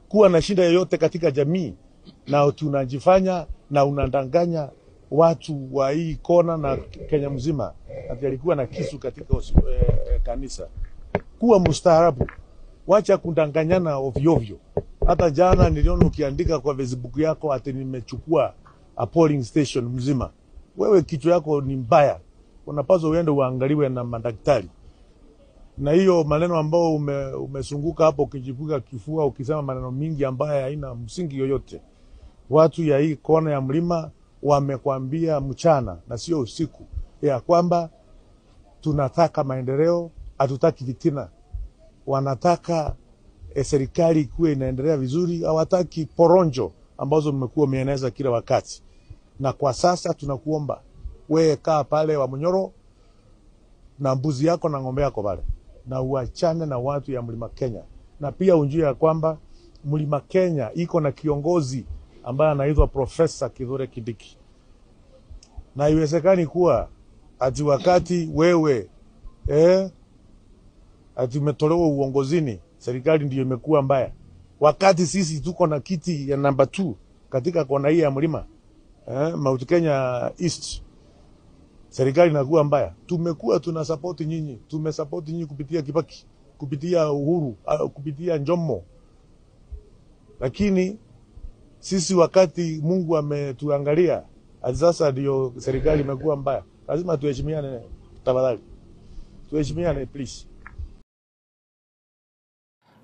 kuwa na shida yoyote katika jamii, na tunajifanya na unadanganya watu wa hii kona na Kenya mzima ati alikuwa na kisu katika kanisa. Kuwa mustaarabu, wacha kudanganyana ovyo ovyo. Hata jana niliona ukiandika kwa Facebook yako ati nimechukua a polling station mzima. Wewe kichwa yako ni mbaya, unapaswa uende uangaliwe na madaktari. Na hiyo maneno ambao umesunguka hapo ukijipiga kifua ukisema maneno mingi ambayo haina msingi yoyote. Watu ya hii kona ya mlima wamekwambia mchana na sio usiku ya kwamba tunataka maendeleo, hatutaki vitina. Wanataka serikali ikuwe inaendelea vizuri, hawataki poronjo ambazo mmekuwa meeneza kila wakati. Na kwa sasa tunakuomba wewe kaa pale wa Munyoro na mbuzi yako na ng'ombe yako pale, na uachane na watu ya Mlima Kenya. Na pia unjue ya kwamba Mlima Kenya iko na kiongozi ambaye anaitwa Profesa Kithure Kindiki. Na iwezekani kuwa ati wakati wewe ati umetolewa uongozini, serikali ndiyo imekuwa mbaya. Wakati sisi tuko na kiti ya namba 2 katika kona hii ya mlima, Mount Kenya East, serikali inakuwa mbaya. Tumekuwa tunasupport nyinyi, tumesupport nyinyi kupitia Kibaki, kupitia Uhuru, kupitia Njomo. Lakini sisi wakati Mungu ametuangalia, sasa ndio serikali imekuwa mbaya. Lazima tuheshimiane tafadhali. Tuheshimiane please.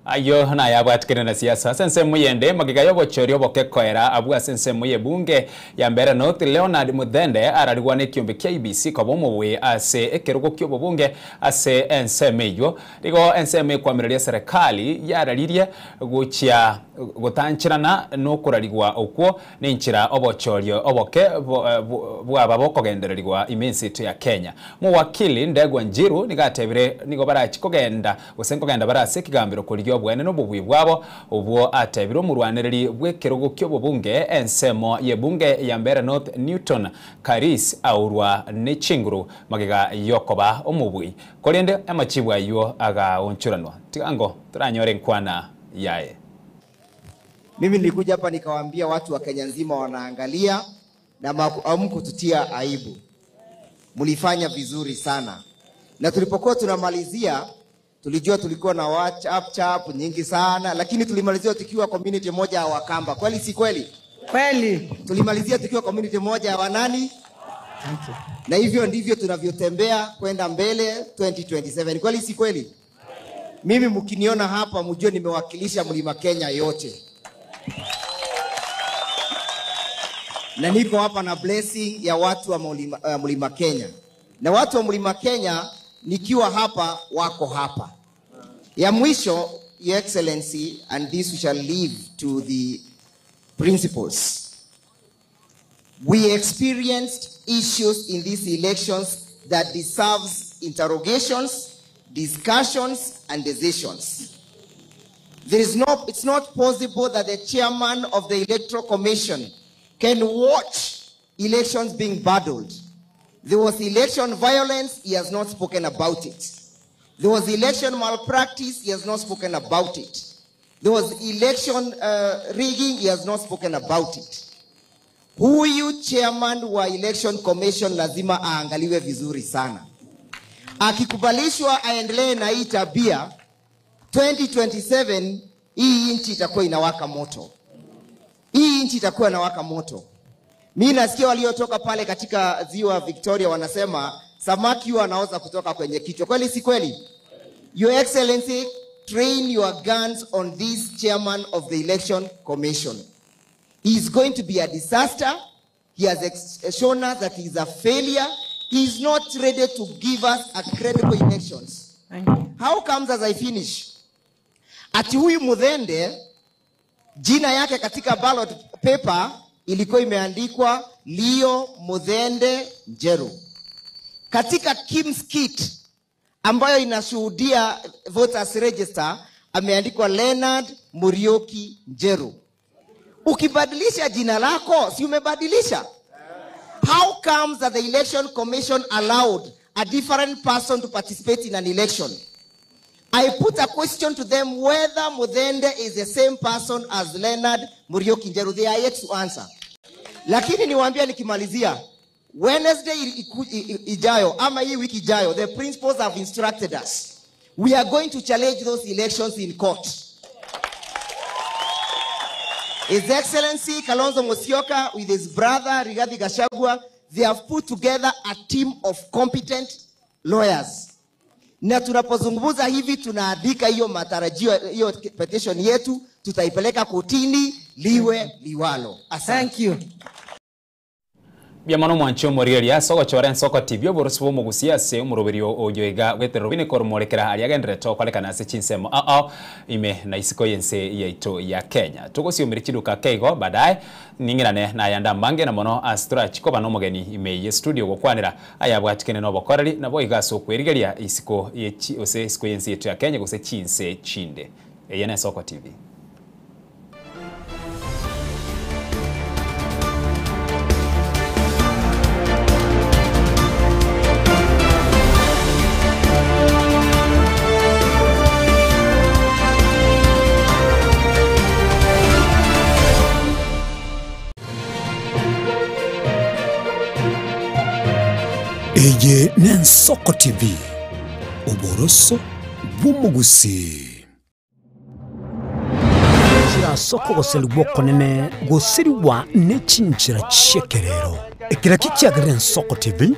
Ayo na yabwatikene na siasa sense muyende magigayo bochorio bokekoera abwa sense muye bunge ya mbere North Leonard Muthende ararigwa ne kiombe kia IBC kabomwe ase ekerugo kyobo bunge ase ensemeyo rigo enseme kwamireria serikali yararirie guchia gutanchirana no kurarigwa okwo ninchira obochorio oboke bwaba bokogendererigwa immensity ya Kenya. Muwakili Ndegwa Njiru nigatebire nigo barachi kogenda gusengogenda barase kigambiro kuri bwene no bubwi bwabo ubwo atebiro murwaniriri bwekerugo kyobo bunge ensemo ye bunge ya mbere North Newton Karis aurwa ne chinguru magiga yokoba omubwi kolende amachibwa yo aga onchuranwa tigango turanyore nkwana yae. Mimi nilikuja hapa nikawaambia watu wa Kenya nzima wanaangalia na hamkututia aibu. Mlifanya vizuri sana. Na tulipokuwa tunamalizia tulijua tulikuwa na WhatsApp nyingi sana, lakini tulimalizia tukiwa community moja ya Wakamba. Kweli si kweli? Kweli. Tulimalizia tukiwa community moja ya wanani? Na hivyo ndivyo tunavyotembea kwenda mbele 2027. Kweli si kweli? Mimi mkiniona hapa mjue nimewakilisha Mlima Kenya yote. Na niko hapa na blessing ya watu wa Mlima Kenya. Na watu wa Mlima Kenya nikiwa hapa wako hapa. Ya mwisho, Your Excellency, and this we shall leave to the principals. We experienced issues in these elections that deserves interrogations, discussions, and decisions. It's not possible that the chairman of the Electoral Commission can watch elections being battled. There was election violence, he has not spoken about it. There was election malpractice, he has not spoken about it. There was election rigging, he has not spoken about it. Huyu chairman wa election commission lazima aangaliwe vizuri sana. Akikubalishwa aendelee na hii tabia, 2027 hii nchi itakuwa inawaka moto. Hii nchi itakuwa inawaka moto. Mimi nasikia waliotoka pale katika ziwa Victoria wanasema samaki wanaoza kutoka kwenye kichwa. Kweli si kweli? Your Excellency, train your guns on this chairman of the Election Commission. He is going to be a disaster. He has shown us that he is a failure. He is not ready to give us a credible elections. How comes, as I finish, ati huyu Muthende jina yake katika ballot paper ilikuwa imeandikwa Leo Muthende Njeru. Katika Kim's Kit ambayo inashuhudia voters register ameandikwa Leonard Murioki Njeru. Ukibadilisha jina lako, si umebadilisha? How comes that the Election Commission allowed a different person to participate in an election? I put a question to them whether Muthende is the same person as Leonard Murioki Njeru. They are yet to answer. Lakini niwaambia nikimalizia, Wednesday ijayo ama hii wiki ijayo, the principals have instructed us. We are going to challenge those elections in court. His Excellency Kalonzo Musyoka with his brother Rigathi Gachagua, they have put together a team of competent lawyers. Na tunapozungumza hivi tunaandika hiyo matarajio, hiyo petition yetu, tutaipeleka kotini liwe liwalo. Thank you. Biamano mwancho moriria soko chora soko TV oborosbo mugusia se umuroberio oyoiga gwetero bine kormorekera ali agendere to kolekana se chinsemo ime na isiko yense yaito ya Kenya tugosio mirichiduka keigo baadaye ningirane na yanda mange na mono astra chikoba no mugeni ime ye studio gokwanira ayabwatikene no bokoreri na boiga so kwerigeria isiko yechi ose isiko yense yaito ya Kenya gose chinse chinde eyene soko TV. Eye Nensoko TV Uboroso bumugusi Chira soko goseli bwoko nene gosiri wa nechinchira chekerero Ekira kikiagire Nensoko TV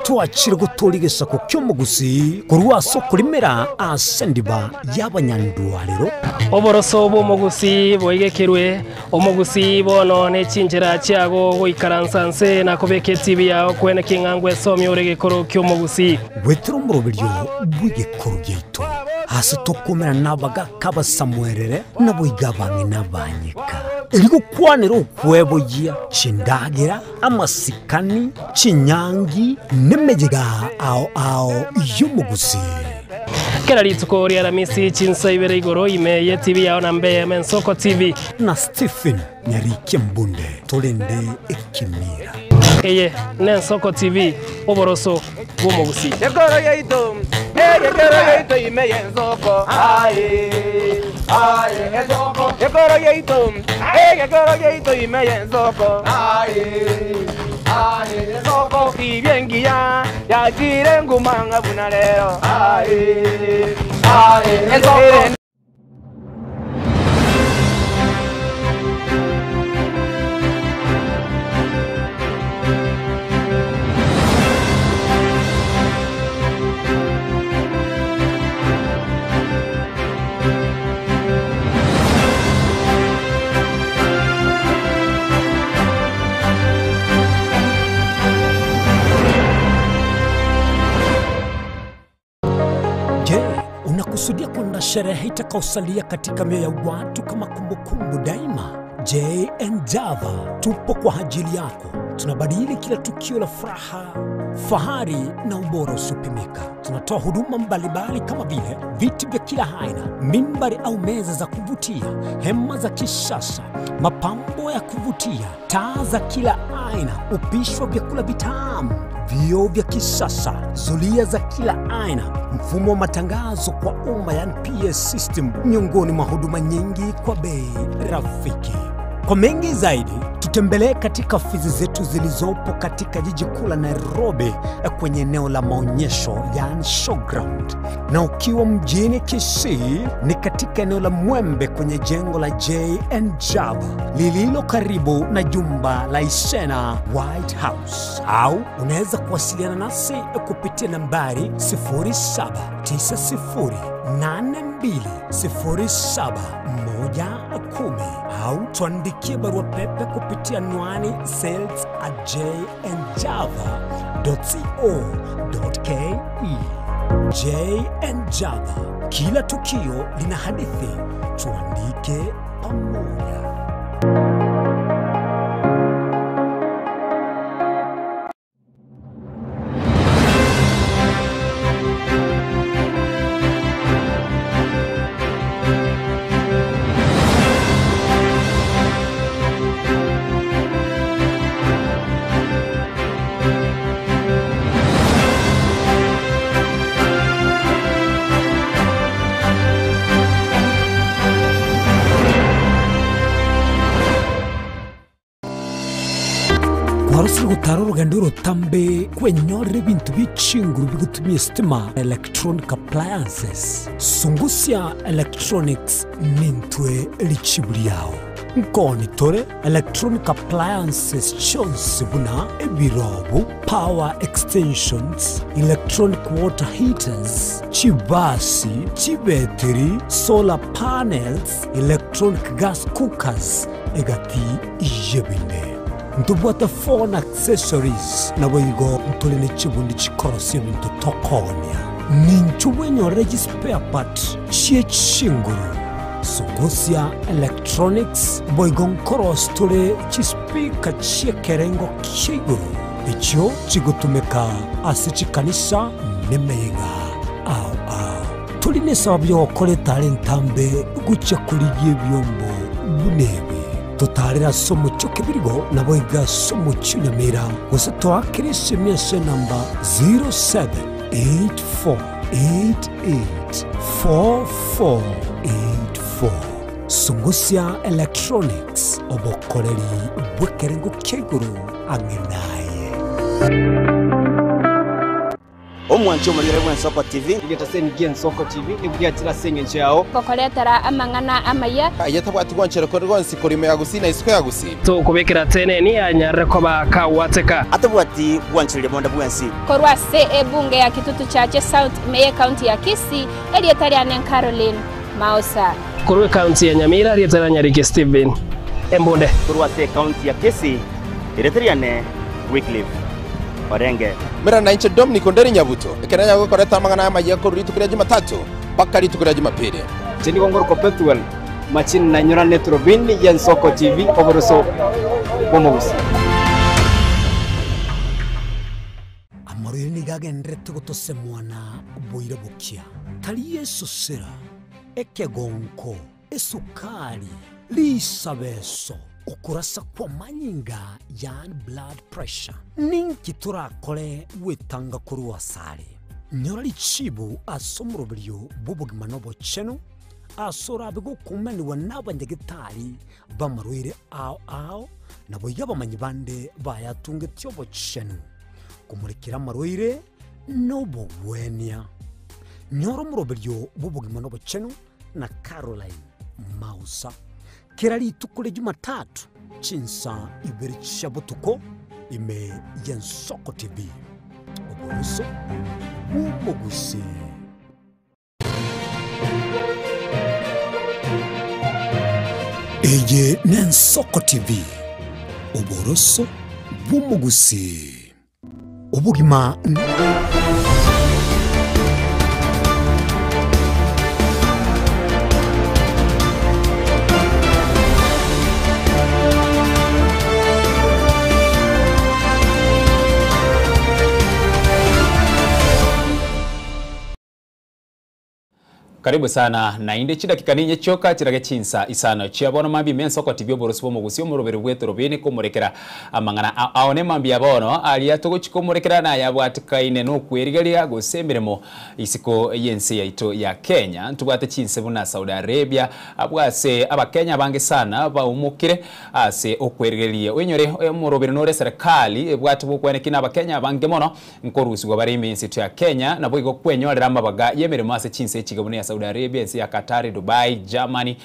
tuachire gutoligesa ku kyomugusi kurwa soko limera asendiba y'abanyandwaliro Oboroso bumugusi boigekirwe omugusi bono nechinjira chiago goikaransanse na kobeke TV yao kwene kingangwe somi orege koro kyomugusi wetro murobilyo bwigekoro gyeito hasi tokomera nabaga kaba samwerere naboigabanga nabanyika Iligo kwanero ukwebogia chindagira amasikani chinyangi nemejiga ao yumugusi Kera lituko ria Ramisi chinsa ibere igoro ime ye TV yao na Mbeya Nensoko TV na Stephen Nyarike Mbunde tolende ekimira Eye Nensoko TV oboroso bumugusi Yekoro yeito ime yenzoko ezoko Yekoro yeito ime yenzoko ezoko Ibiengia ya jire ngumanga bunalero ezoko Unakusudia kwenda sherehe itakaosalia katika mioyo ya watu kama kumbukumbu daima? JN Java tupo kwa ajili yako. Tunabadili kila tukio la furaha, fahari na ubora usipimika. Tunatoa huduma mbalimbali kama vile viti vya kila aina, mimbari au meza za kuvutia, hema za kisasa, mapambo ya kuvutia, taa za kila aina, upishi wa vyakula vitamu, vioo vya kisasa, zulia za kila aina, mfumo wa matangazo kwa umma yani PS system, miongoni mwa huduma nyingi kwa bei rafiki. Kwa mengi zaidi tutembelee katika ofisi zetu zilizopo katika jiji kuu la Nairobi kwenye eneo la maonyesho yani showground, na ukiwa mjini Kisii ni katika eneo la Mwembe kwenye jengo la J&J lililo karibu na jumba la Isena White House, au unaweza kuwasiliana nasi kupitia nambari 0792071110 au tuandikie barua pepe kupitia anwani sales@j&java.co.ke. J&Java, kila tukio lina hadithi, tuandike pamoja. Warusiri gutara urugendo rutambe kwenyorera ibintu bicinguru bigutumye stima electronic appliances. Sungusya Electronics nintwe lichibuli yao. Nkoni tore electronic appliances chonsi buna ebirobu, power extensions, electronic water heaters, chibasi, chibeteri, solar panels, electronic gas cookers, egati ijebinde. Ntubwata phone accessories na boigo ntulene chibundi chikorosi bintu tokonya. Ninchuwenyo regi spare part chie chinguru. Sungusya Electronics boigo nkoros tule chispika chie kerengo kiguru. Icho chigutumeka asichikanisa nemega. Au. Tuline sababyo wakole talentambe gucha kuligie byombo bunebe. Tutarira somo chokebirigo na boiga somo chunyamira wose twakirisi mese namba 0784884484. Sungusya Electronics obokoreri bwekerengo keguru angenaye. Omwancho muri rebo Nsoko TV igetaseni Gen Soko TV ibwatira senge chao kokoletera amangana amaya ayatabwati gwanchero ko rwonsi kurime yagusina isiko yagusi to kubekera tene ni anyare ko bakawateka atabwati gwanchero bonda bwansi korwa se ebunge ya kitutu chache South Meye County ya Kisii elietariane Caroline Mausa korwe county ya Nyamira elietariane Nyarike Steven Embonde korwa se county ya Kisii elietariane Wycliffe Orenge mera na inche Dominic Onderi Nyabuto ekenanya gukoreta amangana amaye ko ritukira Jumatatu bakari tukira Jumapili cheni gongoro ko petuel machin na nyora netrobin ya Nsoko TV oboroso bomogusi amorire ni gagendrete gutosemwana boire bukia tali Yesu sera ekegonko esukari lisabeso ukurasa kwa manyinga yani blood pressure ninki turakore wetanga kuri wasare nyora lichibu asomurobiryo bubugima nobo cheno asora bigo kumani wanabanyegitari bamarwire ao nabo yabamanyi bande bayatunge tyobo cheno kumurikira marwire nobo wenya nyora murobiryo bubugima nobo cheno na Caroline Mausa kirali tukule Jumatatu chinsa iberi chabutuko ime ya Nsoko TV oboroso bumugusi eye na Nsoko TV oboroso bumugusi ubugima Karibu sana na inde chida kikaninye choka chirage chinsa isano chiabono mambi mensoko tibio borosibo mogusio morobere bweto robene komurekera amangana aone mambi abono ali atogochiko murekera na yabwatikaine no kwerigeria gosemeremo isiko yense yaito ya Kenya ntubwate chinse buna Saudi Arabia abwase abakenya bange sana baumukire ase okwerigeria wenyore morobere nore serikali bwate bukwenekina abakenya bange mono nkorusi gwa bari iminsi ya Kenya na boigo kwenyorera amabaga yemeremo ase chinse chigabone Saudi Arabia, ense ya Qatar, Dubai, Germany,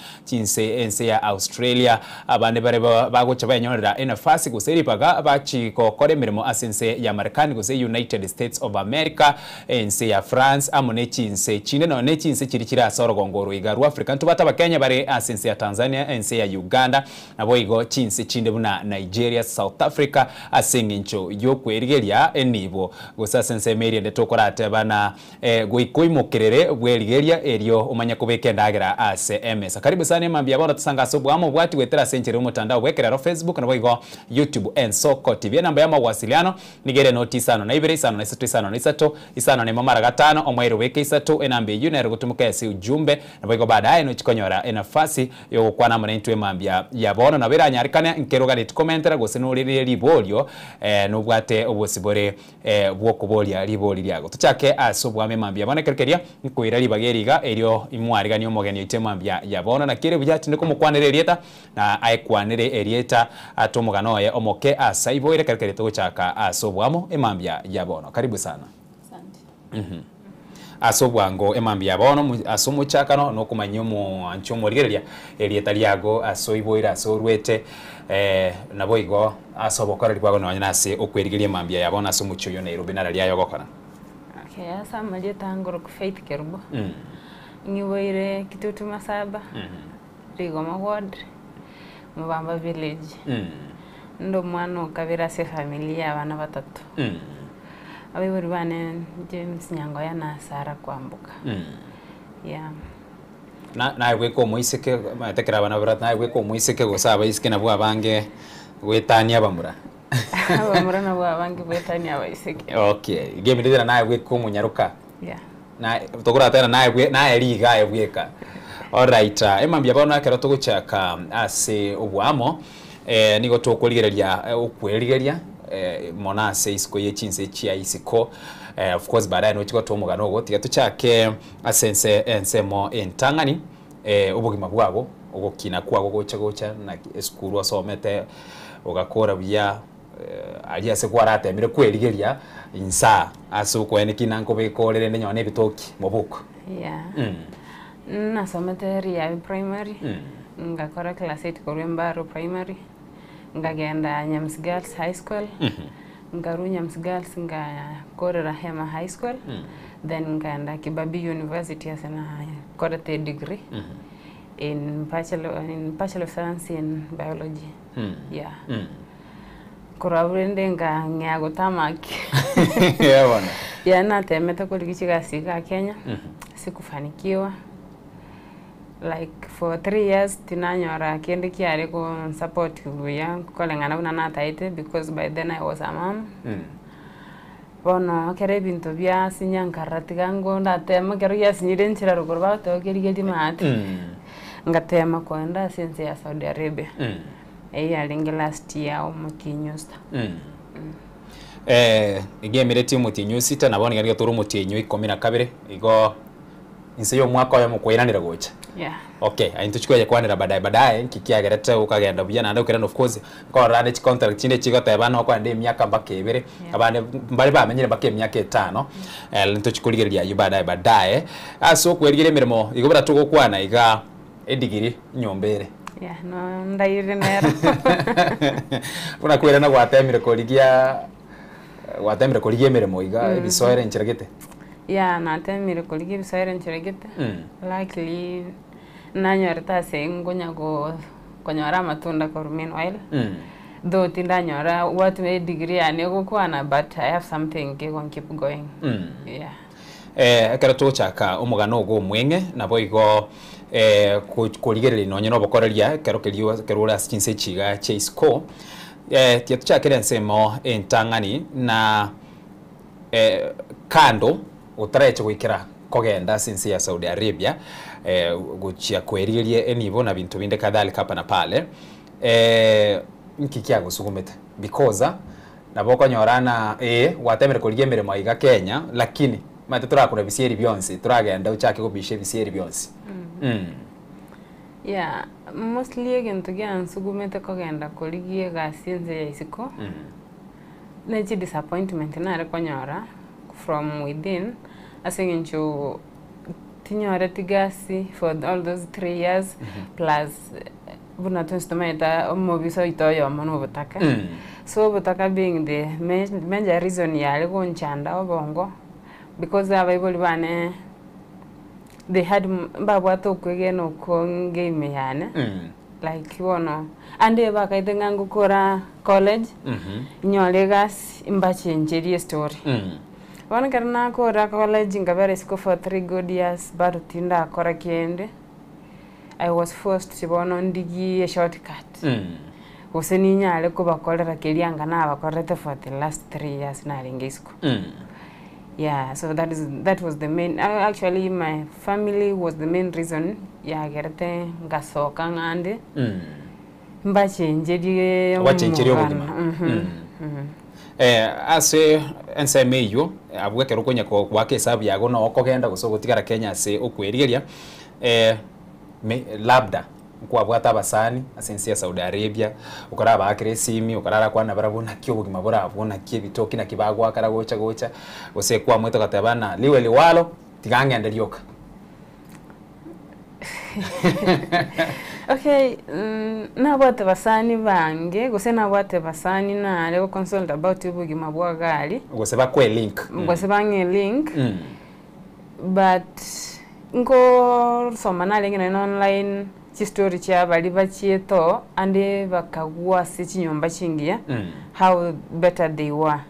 ense ya Australia, abande bare bagocha banyorera enafasi guseri paga bachi kokore mirimo asense ya Marekani guse United States of America, ense ya France, amone chinse chine no ne chinse chirikira asoro gongoro igaru Africa tubata bakenya bare asense ya Tanzania, ense ya Uganda, nabo igo chinse chinde buna Nigeria, South Africa, asengincho yokwerigeria enibo gusa sense media ndetokorate bana goikoimokirere bwerigeria erio umanya kubeke ndagira ase MS. Karibu sana mambi abona tusanga sobo amo bwati wetera sencheri umutandao wekera Facebook na boigo YouTube and Soko TV. Namba ya mawasiliano nigere noti isano na ibere isano na isatu isano na isatu isano na mamara gatano omwero weke isatu enambe yunero gutumuka ese ujumbe na boigo baadaye no chikonyora enafasi yo kwana mwanentwe mambi ya bono na bera nyarikane nkeroga lit commentera gosenurire libolyo no bwate obosibore bwokubolya liboli lyago tuchake asobo ame mambi abona kerekeria nkwira libageriga erio imwariga niyo mogeni itemambya yabona na kire bujati ndiko mukwanire erieta na aikwanire erieta atomugano ye omoke asaibo ire kerekere to chaka asobwamo emambya yabona. Karibu sana. Asante. Asobwango emambya yabona asomo chakano no kumanyomo anchomo rigeria erieta lyago asoibo ire asorwete na boigo asobokora lipwago no nase okwerigeria emambya yabona asomo chuyo Nairobi na lyayo gokana. Okay, asa maje tangoro ku Faith Kerubo. Ngiboire Kitutu Masaba. Rigoma Ward. Mubamba Village. Ndo mwana kabira se familia abana batatu. Abiburi bane James Nyangoya na Sara Kwambuka. Yeah. Na weko muiseke matekera bana brat na weko muiseke gosaba isike na bwa bange wetania bamura. Abamura na bwa bange wetania baiseke. Okay. Game ndira na weko munyaruka. Yeah. Na tokora tena na eriga ebweka. All right. Emambya bana kero toguchaka ase obwamo nigo tokoligereria okwerigeria monase isiko yechinse chia isiko of course baadaye no chiko tomugano go tiga tuchake asense ensemo entangani obugima bwabo ogokina kwago gocha na skuru asomete ogakora bya ali se kwarate mire kwerigeria insa aso kweneki nanko bekorere nenyone bitoki mobuko. Yeah. Nasomete Ria primary. Ngakora class 8 Korembaro primary. Ngagenda Nyams Girls High School. Ngaru Nyams Girls ngakora Hema High School. Then ngaenda Kibabii University as a third degree. In Bachelor of Science in Biology. Yeah. Kurabende nganyago tamaki. Yeah bwana. Yana temeta kulikichika sika Kenya. Sikufanikiwa. Like for 3 years tinanyora kiende kiare ko support kuya kolengana una nataite because by then I was a mom. Bono kere binto bia sinyankarati gango ndatema kero ya sinyirenchira rugorba to kerigedi mat. Ngatema kwenda since ya Saudi Arabia. Alingi last year omutinyosta. Igemire timu tinyusita nabone ngari gatoro mutinyo 12 igo inse yo mwaka ya mukwiranira gocha. Yeah. Okay, aintuchukwe kwanira baadaye kikiagerete ukagenda buya na ndokera of course ko rande chi contract chinde chigota bana kwa ndi myaka mbaka 2 abane mbali bamenyire mbaka myaka 5 ntuchikuligeria yu baadaye aso kwerigire mirimo igobara tugo kwana iga edigiri nyombere. Yeah, no ndaire nero. Una kwera na gwatemire koligia mirimo iga bisoere nchiragete. Yeah, natemire koligia bisoere nchiragete. Likely nanyorta sengonya go konyora matunda ko meanwhile. Though tindanyora what way degree anego kwana but I have something ke gon keep going. Yeah. Karato chaka omugano go mwenge na boigo kuligerera no nyono bokoreria kerura skinse chiga cheisco tia tuchakere nsemo entangani na kando utarache gwikira kogenda since ya Saudi Arabia guchia kweririe enibo na bintu binde kadhalika hapa na pale nkikia gusugumete because naboko nyorana watemere kuligia mirimo iga Kenya lakini mate turakura bisieri byonse turagenda uchake kubishe bisieri byonse yeah mostly egento gyansugumete kogenda kuligie gasinze ya isiko nechi disappointment nare konyora from within asengencho tinyore tigasi for all those 3 years plus buna tunstomaita omobiso itoyo mono butaka so butaka being the major reason yale gonchanda obongo because abaiboli bane they had babwato kwegeno konge imeyane like wono ande bakaite ngangu kora college nyole gas imbache njeri story wana karna kora college ngabere siko for 3 good years bado tinda kora kiende I was forced to bono ndigi a shortcut useni nyale ko bakolera kelianga na bakorete for the last 3 years na lingisco yeah so that was the main actually my family was the main reason ya gerete ngasoka ngande mbache njeri wachenjeri obugima ase ensemeyo abwekero konya kwa kesabu yago no okogenda gusogotigara Kenya se okwerigeria labda kwa bwata basani asensi ya Saudi Arabia ukara bakresimi ukarara kwa nabarabona kyo bugima borabona kye bitoki na kibagwa karagocha gocha ose kwa mweto katabana liwe liwalo tigange ndelioka okay na bwate basani bange gose na bwate basani na leo consult about bugima bwa gali gose bakwe link gose bange link but ngo somana lengene online story cha bali bachieto ande bakagwa se chinyomba chingia how better they were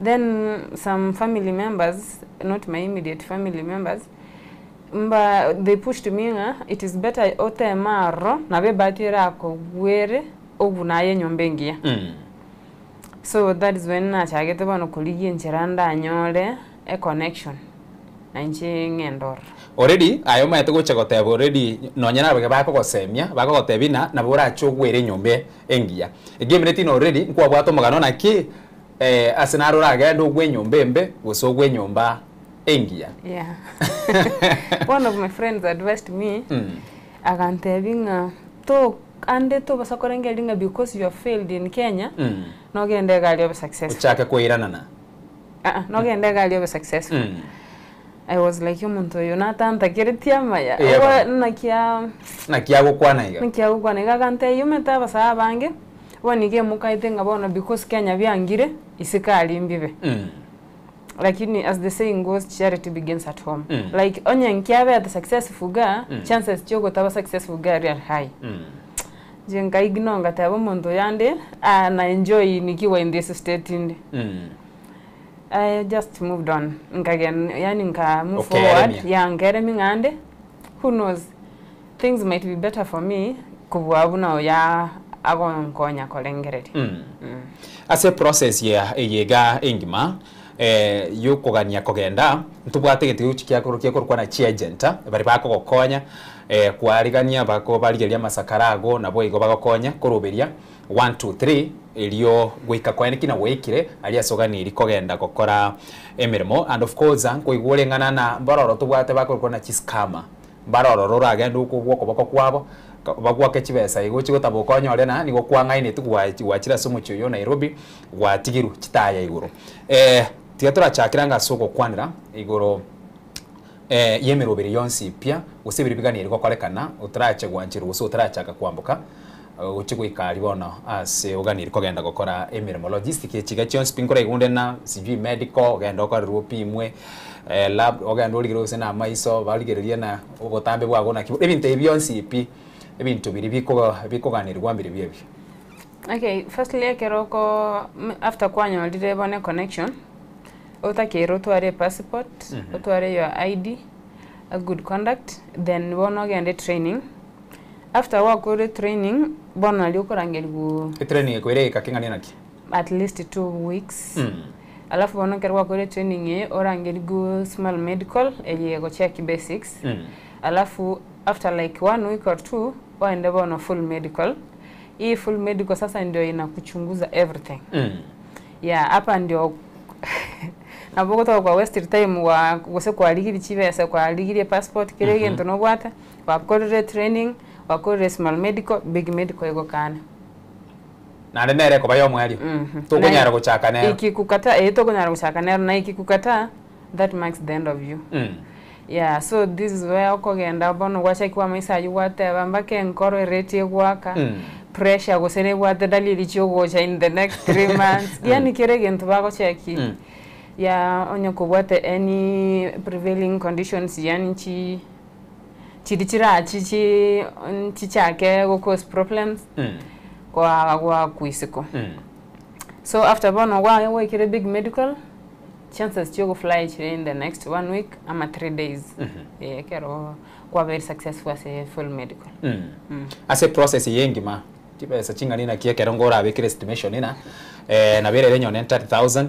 then some family members, not my immediate family members, they pushed me it is better ote maro na be batira ko gwere obunaye nyombengia so that is when na chagete bano kuligi ncheranda nyole a connection nanchi ngendor already ayo mayete gocha goteba already nonyana bage bako gosemia bako gotebina na bora chogwere nyombe engia egemereti no already nkwa bwato magano na ki asenaro raga ndo gwe nyombe mbe goso gwe nyomba engia yeah one of my friends advised me agantebinga to ande to basakorengelinga because you have failed in Kenya no gende gali of success uchaka koirana na no gende gali of successful I was like yumuntu Jonathan takiritia maya nakia gukwana iga nakia gukwana iga kante yumeta basa bange wanige mukaite ngabona because Kenya byangire isikali mbibe lakini as the saying goes charity begins at home like onyankiabe at successful ga chances chogo taba successful ga real high jenga ignonga taba muntu yande na enjoy nikiwa in this state inde I just moved on. Yani move forward. Yeah, ngeremi ngande. Who knows? Things might be better for me. Kubuabuna ya agon konya kolengereti. As a process yega engima yukogania kogenda ntubwate gete uchikia kurukia kurukwa na chi agent bari bako gokonya kwarigania bako barigeria masakarago nabo igo bagokonya kuruberia 1 2 3 elio gwika kwaniki na wekire ali asogani iri kogenda gokora emirimo and of course ko igure ngana na baroro tubwate bako na chiskama baroro ruragenda ukubwoko bako kwabo bagwake chibesa igo chigotabo konyo na nigo kwangaine tuwachira somo cyo Nairobi gwatigiru kitaya iguru tiatura chakiranga soko kwanira iguru yemerobere yonsi pia usibiri biganire ko korekana utarache gwanchira uso utaracha kwambuka uchiko ikari bona ase uganire kogenda gukora emirimo logistic chiga chon spinkora igunde na sijui medical genda ko rupi imwe lab ogenda oligiro use na maiso baligereria na ugotambe bwago na kibo ebinte ebyonsi pi ebintu biri bikoganirwa mbere byebi. Okay, firstly keroko after kwanyo ndire bone connection utakero tware passport utware your ID a good conduct then bono gende training after work training bono ali ukorangeli ku training kwere kakingani naki at least 2 weeks alafu bono kerwa kore training ye orangeri go small medical ye go check basics alafu after like 1 week or 2 waende bono full medical. Hii full medical sasa ndio inakuchunguza everything. Yeah, hapa ndio na bogoto kwa waste time wa gose kwa ligiri chivesa kwa ligiri passport kirege ntono bwata wa kore training wa kore small medical big medical ego kana na ndere ko bayo mwali to kunyara guchaka nero ikikukata to kunyara guchaka nero na ikikukata that marks the end of you. Yeah, so this is where okogenda bono gwacha kwa maisa yu wate bambake nkoro rate gwaka pressure gosene bwate dalili chyogocha in the next 3 months yani kirege nto bako cheki ya onyo kubwate any prevailing conditions yani chi chake go cause problems kwa kuisiko. So after bono wa kire big medical chances to fly in the next 1 week ama 3 days. Kero kwa very successful as a full medical. As a process yengi ma tiba sa chinga nina kia kero ngora abekire estimation ina na bere renyo 30,000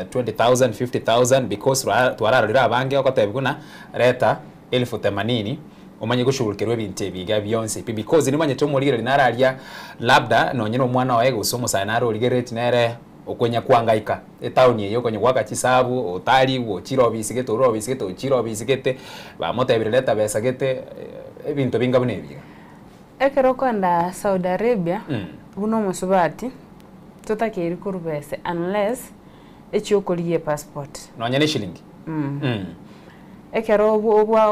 20,000 50,000 because tuarara rira bange okotebuna reta 80,000 umanye gushugurikirwe binte biga Beyonce because ni manye tumurire nararia labda no nyino mwana wae gusomo sanaro ligerete nere okwenya kwangaika etauni yo kwenye gwaka chisabu otali wo chiro bisigete chiro bisigete ba motebire leta besagete ebintu binga bunebiga ekero kwanda Saudi Arabia buno musubati tutakiri kurubese unless echiokoliye passport no nyane shilingi ekero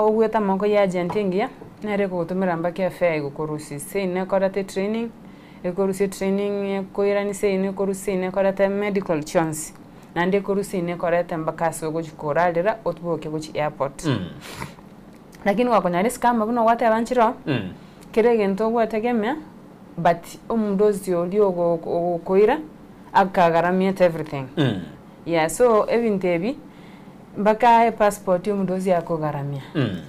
obweta moko ya agentingia nere gutumira mbake afya igukurusi sine korate training ekorusi training koirani sine korusi ne korate medical chance nande korusi ne korate mbakaso gochikoralira otboke gochi airport lakini wakonyari scam buno wate abanchiro kirege nto gwategemea but umdozi olio koira akagaramia everything yeah so evintebi mbaka passport umdozi yako garamia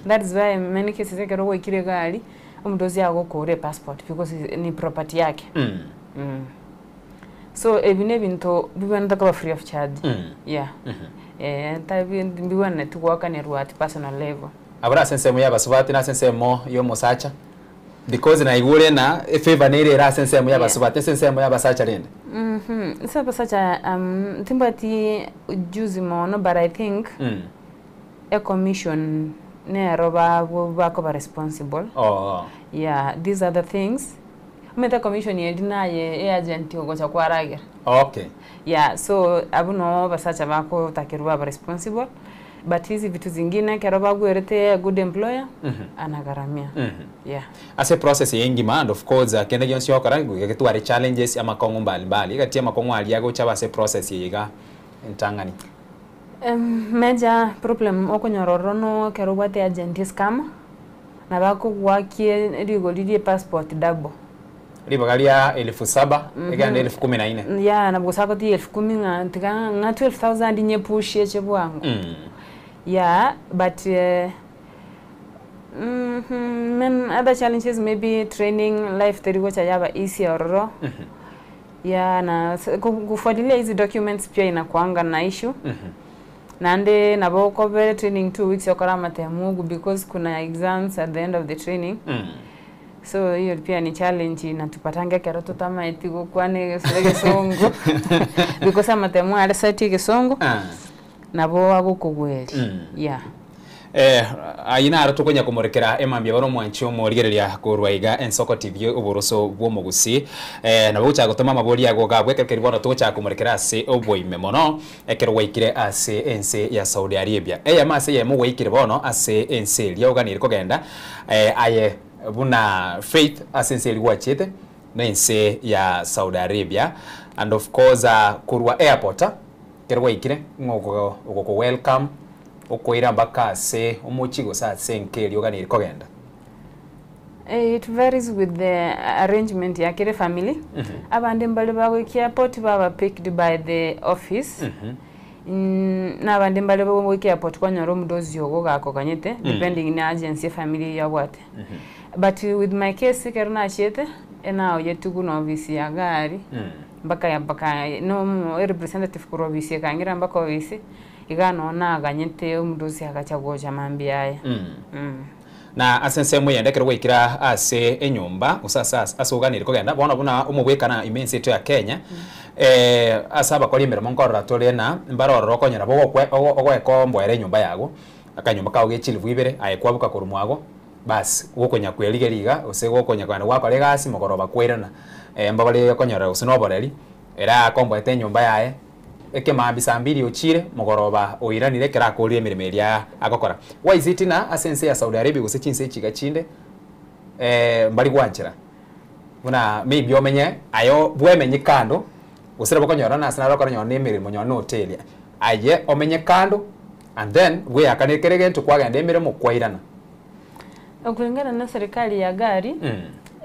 that is why many cases ekero wikire gali umdozi yako kore passport because ni property yake so ebine binto bibanda kwa free of charge yeah tabi biwana tuwaka ne ruat personal level abura sensemo yabasubati na sensemo yo musacha because na igure na favor nere ra sensemo yabasubati sensemo yabasacha rende so basacha timbati juzi mono but I think a commission ne roba bako responsible yeah these are the things meta commission yedina ye agent ogocha kwa rager okay yeah so abuno basacha bako takirwa responsible but hizi vitu zingine keroba gwerete a good employer anagaramia yeah as a process yengi man of course kende yonsi yokora guketware challenges ama kongo mbali gatia makongo ali yago chaba se process yiga entangani major problem okonyororono keroba te agent scam na bako gwakie rigolidie passport double libagalia 7,000 egande 14,000 yeah na bosako ti 10,000 tika nga 12,000 nye push ye chebwangu yeah but other challenges maybe training life terigo cha yaba easy ororo yeah na kufuatilia hizi documents pia inakuanga na issue nande nabo cover training 2 weeks yokora matemugu because kuna exams at the end of the training so hiyo pia ni challenge na tupatange keroto tama etigo kwane selege songo because amatemu ale site gesongo nabo agukugweli yeah ayina aratukonya kumurekera emambia baro mwanchi omorigereria kurwaiga ensoko TV uboroso bwo mugusi na bucha gutoma mabori yago gabwekekeri bono tucha kumurekera ase obwoime mono ekero waikire ase ense ya Saudi Arabia mase ye mu waikire bono ase ense lya uganire kogenda aye buna faith asenseli wachete na ense ya Saudi Arabia and of course kurwa airport kero waikire ngoko welcome okoira mbaka se omuchigo sa senkeli oganire kogenda it varies with the arrangement ya kire family abande mbale bago ki airport baba picked by the office na abande mbale bago ki airport kwa nyoro mudozi yogo gako kanyete depending na agency family ya wate but with my case kerna chete enao yetugu no office ya gari mpaka no representative kuro ofisi kangira mpaka ofisi iganona aganyete umudosi agachagoja mambi aya na asense muyendekere gwikira ase enyumba usasa asuganire kugenda bona buna umubwekana imense to ya Kenya asaba kori mirimo nkorora tole na mbaroro konyera bogokwe ogwekombwere nyumba yago akanyumba kawo gechilivu ibere ayekwabuka kurumwago bas gokonya kweliga use gokonya kwana gwakore gasi mogoroba kwerana mbabale konyora usinoboreri era kombwete nyumba yae eke mambisa mbili ochire mogoroba oiranire kera kuri emirmeria agokora waizitina asense ya Saudi Arabia guse chinse chigachinde mbali gwanchira una maybe omenye ayo bwemenye kando usira bokonyora na sana rokora nyone emirimo nyone hotel aye omenye kando and then we akanekerege ntu kwagenda emirimo kwairana okulingana na serikali ya gari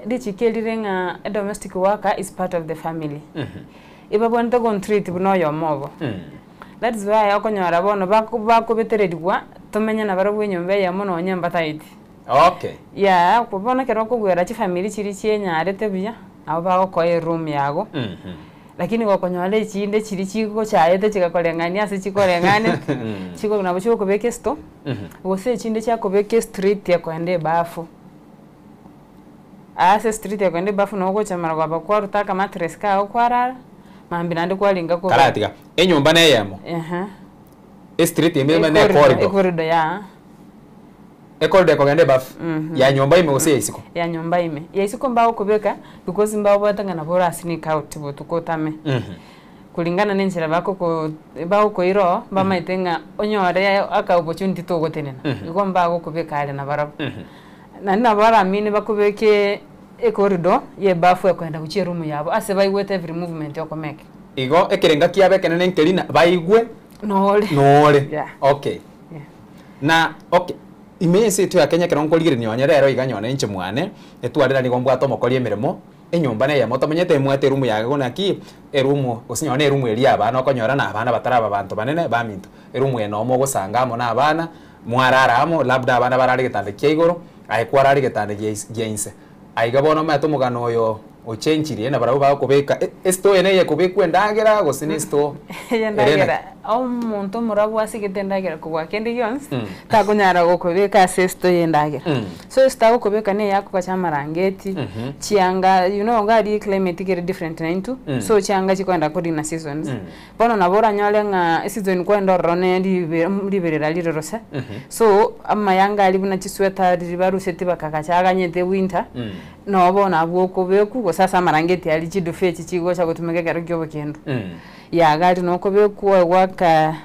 dichikelire nga a domestic worker is part of the family iba bonto gon treat buno yo mobo that is why okonyora bono bakubeteredwa tomenya na barabwe nyombe ya muno nyamba taiti okay ya kubona kero kugwera chi family chiri chienya arete buya abo bago ko room yago lakini gokonyole chinde chiri chiko chaete chikakolengania ase chikolengane chiko na bucho kubeke sto gose chinde cha kubeke street ya kwende bafu ase street ya kwende bafu no gocha maragwa bakwa rutaka mattress ka okwarara mambi nande kwalinga ko karatiga enyumba ne yemo street yemema ne corridor ya corridor ko gende bafu ya nyumba ime ose isiko ya nyumba ime ya isiko mbao kubeka because mbao batanga na bora sneak out botukotame kulingana n'inzira bako ko iro bamaitenga onyore aka opportunity to gotenena igomba go kubeka ale na barabu na bara mini bakubeke corridor ye bafu yakwenda kuchie room yabo ase baiwete every movement yokomeke igo ekerenga kiabe kenene nkelina baigwe nole yeah. Okay yeah. Na okay imesi to ya Kenya kero nkoligire nyonya rero iganyone nche mwane etwarira ni gombwa to mokolie mirimo enyumba ne ya moto menyete mwete room yaga gona ki erumu osinyone room eri abana okonyora na abana bataraba abantu banene baminto erumu eno mo gusangamo na abana mwararamo labda abana barari gitande kiigoro ayekwarari gitande giinse aigabono mato mugano yo ochenchirie na barabo bakobeka esto ene ye kubekwe ndagera gosinisto ndagera omuntu murabo asigete ndagera kubwa kendi yons takunyara gokobeka sesto yendagera so sta gokobeka ne yako kwa chamarangeti chianga you know ngari climate get different na into so chianga chikwenda kodi na seasons bono nabora nyale nga season kwenda rone liberera lirose so amma yanga ali buna chisweta ribaruseti bakakachaga nyete winter no bona bwokobeku sasa marangeti ali chidufe chichigo cha kutumika kero kyo kendo ya gari no kobeku waka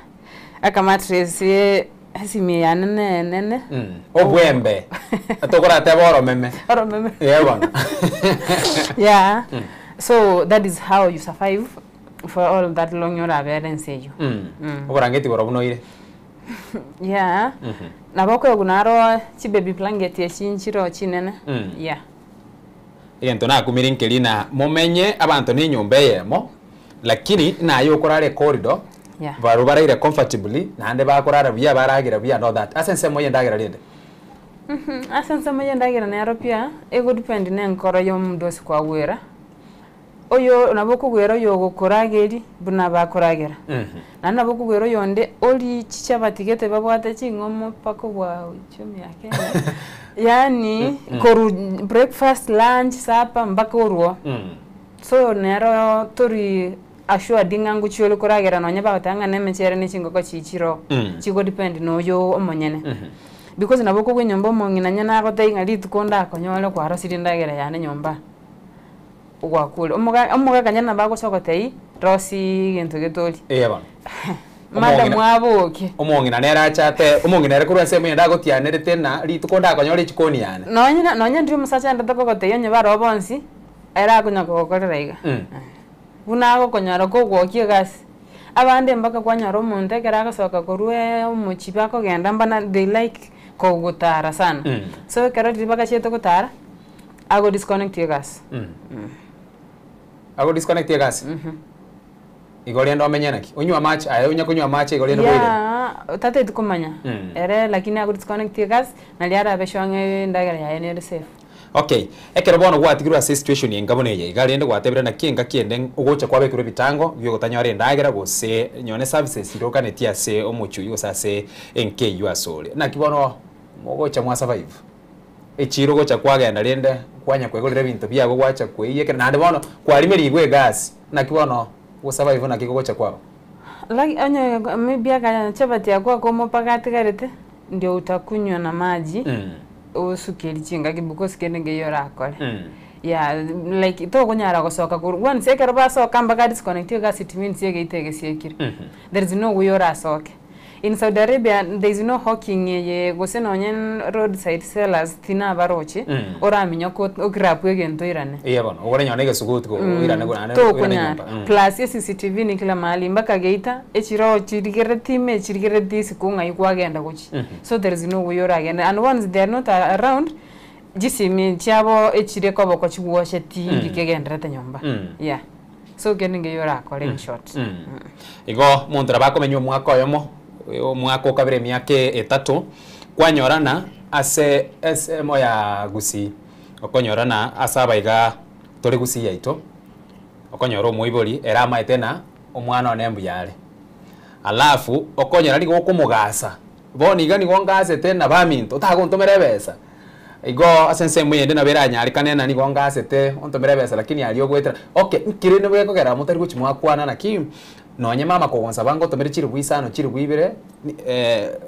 aka mattress ye asimi ya nene obwembe atokora teboro meme yeah bana yeah so that is how you survive for all that long your appearance you oborangeti boro bunoire yeah nabako gunaro chi baby blanket ye chinchiro chinene yeah ento na kumirinkelina momenye abantu ni nyumba yemo lakini na yo korare corridor barubaraire comfortably nande bakorara biya baragira biya no that asense moye ndagira rende asense moye ndagira na Europea ego depend ne nkoro yo mdosi kwa wera oyo naboko gwero yo gokorageri buna bakoragera na naboko gwero yonde oli chicha batigete babwate chingomo pako bwa uchumi yake yani koru breakfast lunch supper mpaka urwo so nero tori ashua dingangu chulo koragera no nyaba batanga nemechere ne chingoko chichiro chiko depend no yo omonyene because naboko gwe nyomba mongina nyana agotainga litukonda akonyole kwa rasiri ndagera yane nyomba ugwakule omuga kanyana bako sokotei rosi gento getoli eba mada mwaboke omongina nera achate omongina reko rwase mwe ndago tianere tena litukonda akonyole chikoni yane nonya ndio musacha ndatako kotei onye baro bonsi era kunyako kokorera iga bunago konyara ko gwokie gasi abande mbaka kwanyara omuntu ekera agasoka korwe omuchiba ko genda mbana they like ko gutara sana so kero dibaka cheto gutara ago disconnect your gas ago disconnect your gas igori ndo amenyana ki unywa match ayo unya kunywa match igori ndo boile tate tukumanya ere lakini ago disconnect your gas na liara beshwange ndagara ya ene safe Okay, ekero bono gwatigirwa situation yengabone ye garende gwatebera na kinga kiende ugocha kwabe kuro bitango byo gotanyore ndagira gose nyone services irokane tiase omuchu yosase enke yuasole na kibono mugocha mwa survive echiro gocha kwagenda rende kwanya kwegorera bintu byago gwacha kweyeke nande bono kwarimeri igwe gas na kibono go survive na kigocha kwao like anya maybe aka chabati yako komo pakati garete ndio utakunywa na maji usukiri chinga because kende yora akole yeah like to kunyara gosoka one sekero basoka mbaka disconnect gas it means yege itege sekiri there is no way yora soke in Saudi Arabia there is no hawking ye goseno onyen roadside sellers tina baroche ora minyoko okrapu egento irane bono ogore nyone gesugut go irane go nane plus CCTV ni kila mahali mbaka geita echiro chirigere time chirigere this kunga ikwagenda gochi so there is no way yora agenda and once they are not around jisimi chabo echire kobo ko chiwoshe tingi kegendrete nyomba yeah so geninge yora akole in short igo muntu rabakomenyo mwaka oyomo mwaka kabire miake etatu kwanyorana ase SM ya gusi okonyorana asaba iga tori gusi yaito okonyoro muibori era maitena omwana onembu yale alafu okonyora ligo kumugasa boni gani gongase tena baminto tagontomere besa igo asense mwende na beranya ari kanena ni gongase te ontomere besa lakini aliyo gwetera okay nkirene bweko gera mutari guchimwa kwana na kim nonye mama kogonsa bango tomere chiri gwisano chiri gwibire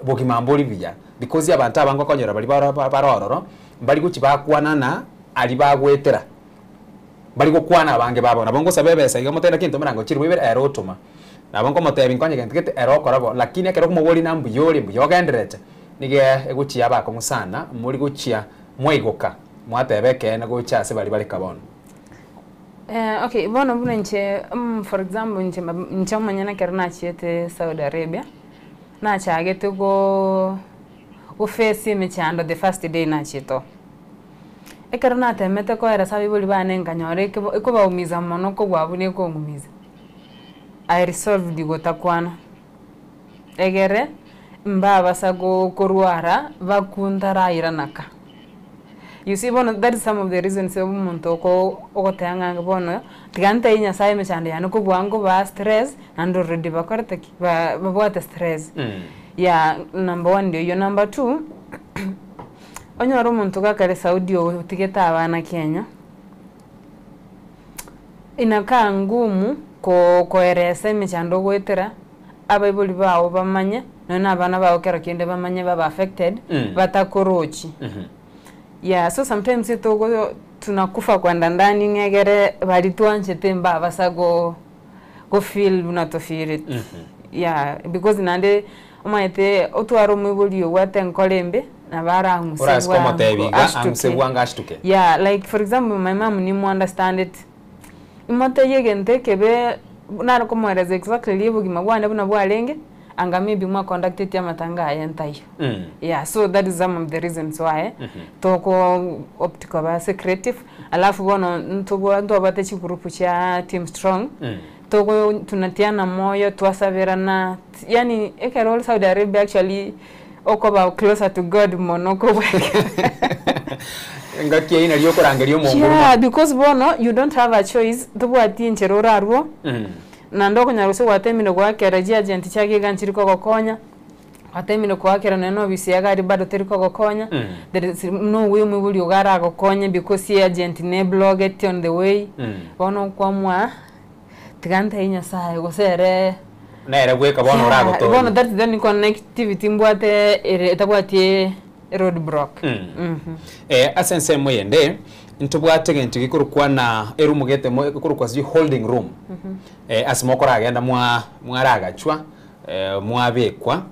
bogimambori biya because abantu abango konyora bali barororo bali guchi bakwana na ali bagwetera bali gukwana abange babona bongo sabebesa iga mutenda kinto merango chiri gwibire erotuma na bongo motebi nkonye kentikete erokorabo lakini ekero kumogori nambu yori mbu yogenderete nige eguchi abako musana muri guchia mwegoka mwatebeke na gucha se bali kabono. Okay, bono bune nche for example nche manyana kerna chiete Saudi Arabia na chagete go face mechando the first day na chito ekerna temete ko era sabi boli bane nganyore ko baumiza mono ko gwabune ko ngumiza I resolve digo takwana egere mbaba sago korwara bakundara iranaka. You see, that is some of the reasons umuntu okotanga bono tigante inya sai mechande yano ko bwango ba stress and already bakorte ba stress yeah number 1 ndio number 2 onyoro umuntu kakare Saudi tigeta abana Kenya inaka ngumu koerese mechando gwetera abaibuli bawo bamanye nona abana bawo kero kende bamanye baba affected batakorochi yeah, so sometimes ito tunakufa kwa ndani ngegere bali tuanche temba basago go feel unato feel it yeah because nande omaite otwaro mwibulio wate nkolembe na bara musebwa ngashtuke yeah like for example my mom ni understand it imote yegente kebe naro komwereza exactly libo gimagwanda buna bwalenge anga maybe mwa conducted ya matanga yentayo yeah so that is some of the reasons why toko optical ba creative alafu bono ntobo ndo abatechi group cha team strong toko tunatiana moyo twasaverana yani ekerol Saudi Arabia actually okoba closer to God monoko ngakie ina liyo korangerio mongo yeah because bono you don't have a choice tobo ati ncherora arwo nando kunyaruso watemino kwa keraji agent chake ganchiriko gokonya watemino kwa kera neno bisi yagari bado teriko gokonya there is no way mwibuli ugara gokonya because the agent ne blog it on the way bono kwa mwa tiganta inya sae gosere na era gweka bono rago to bono that then connectivity mbwate etabwate road block asense moyende ntubwate gento gikurukwa na erumugete mo gikurukwa zi holding room asimokora agenda mwaragachwa mwabekwa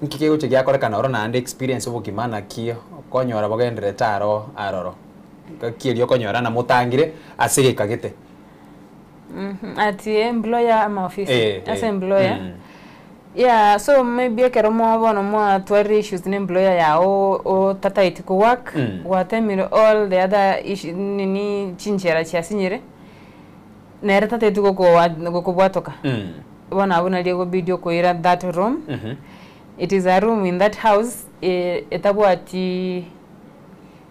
nkike guche gyakorekana oro na and experience obukimana kio konyora bagendere taro aroro kakiri okonyora na mutangire asige kagete ati employer ama office as employer yeah so maybe kero mo bono mo twari issues ne employer ya o tata itiko work watemiro all the other issues ni chinchera cha sinyere nere tata itiko ko bwatoka bona abuna liego video ko ira that room it is a room in that house etabwati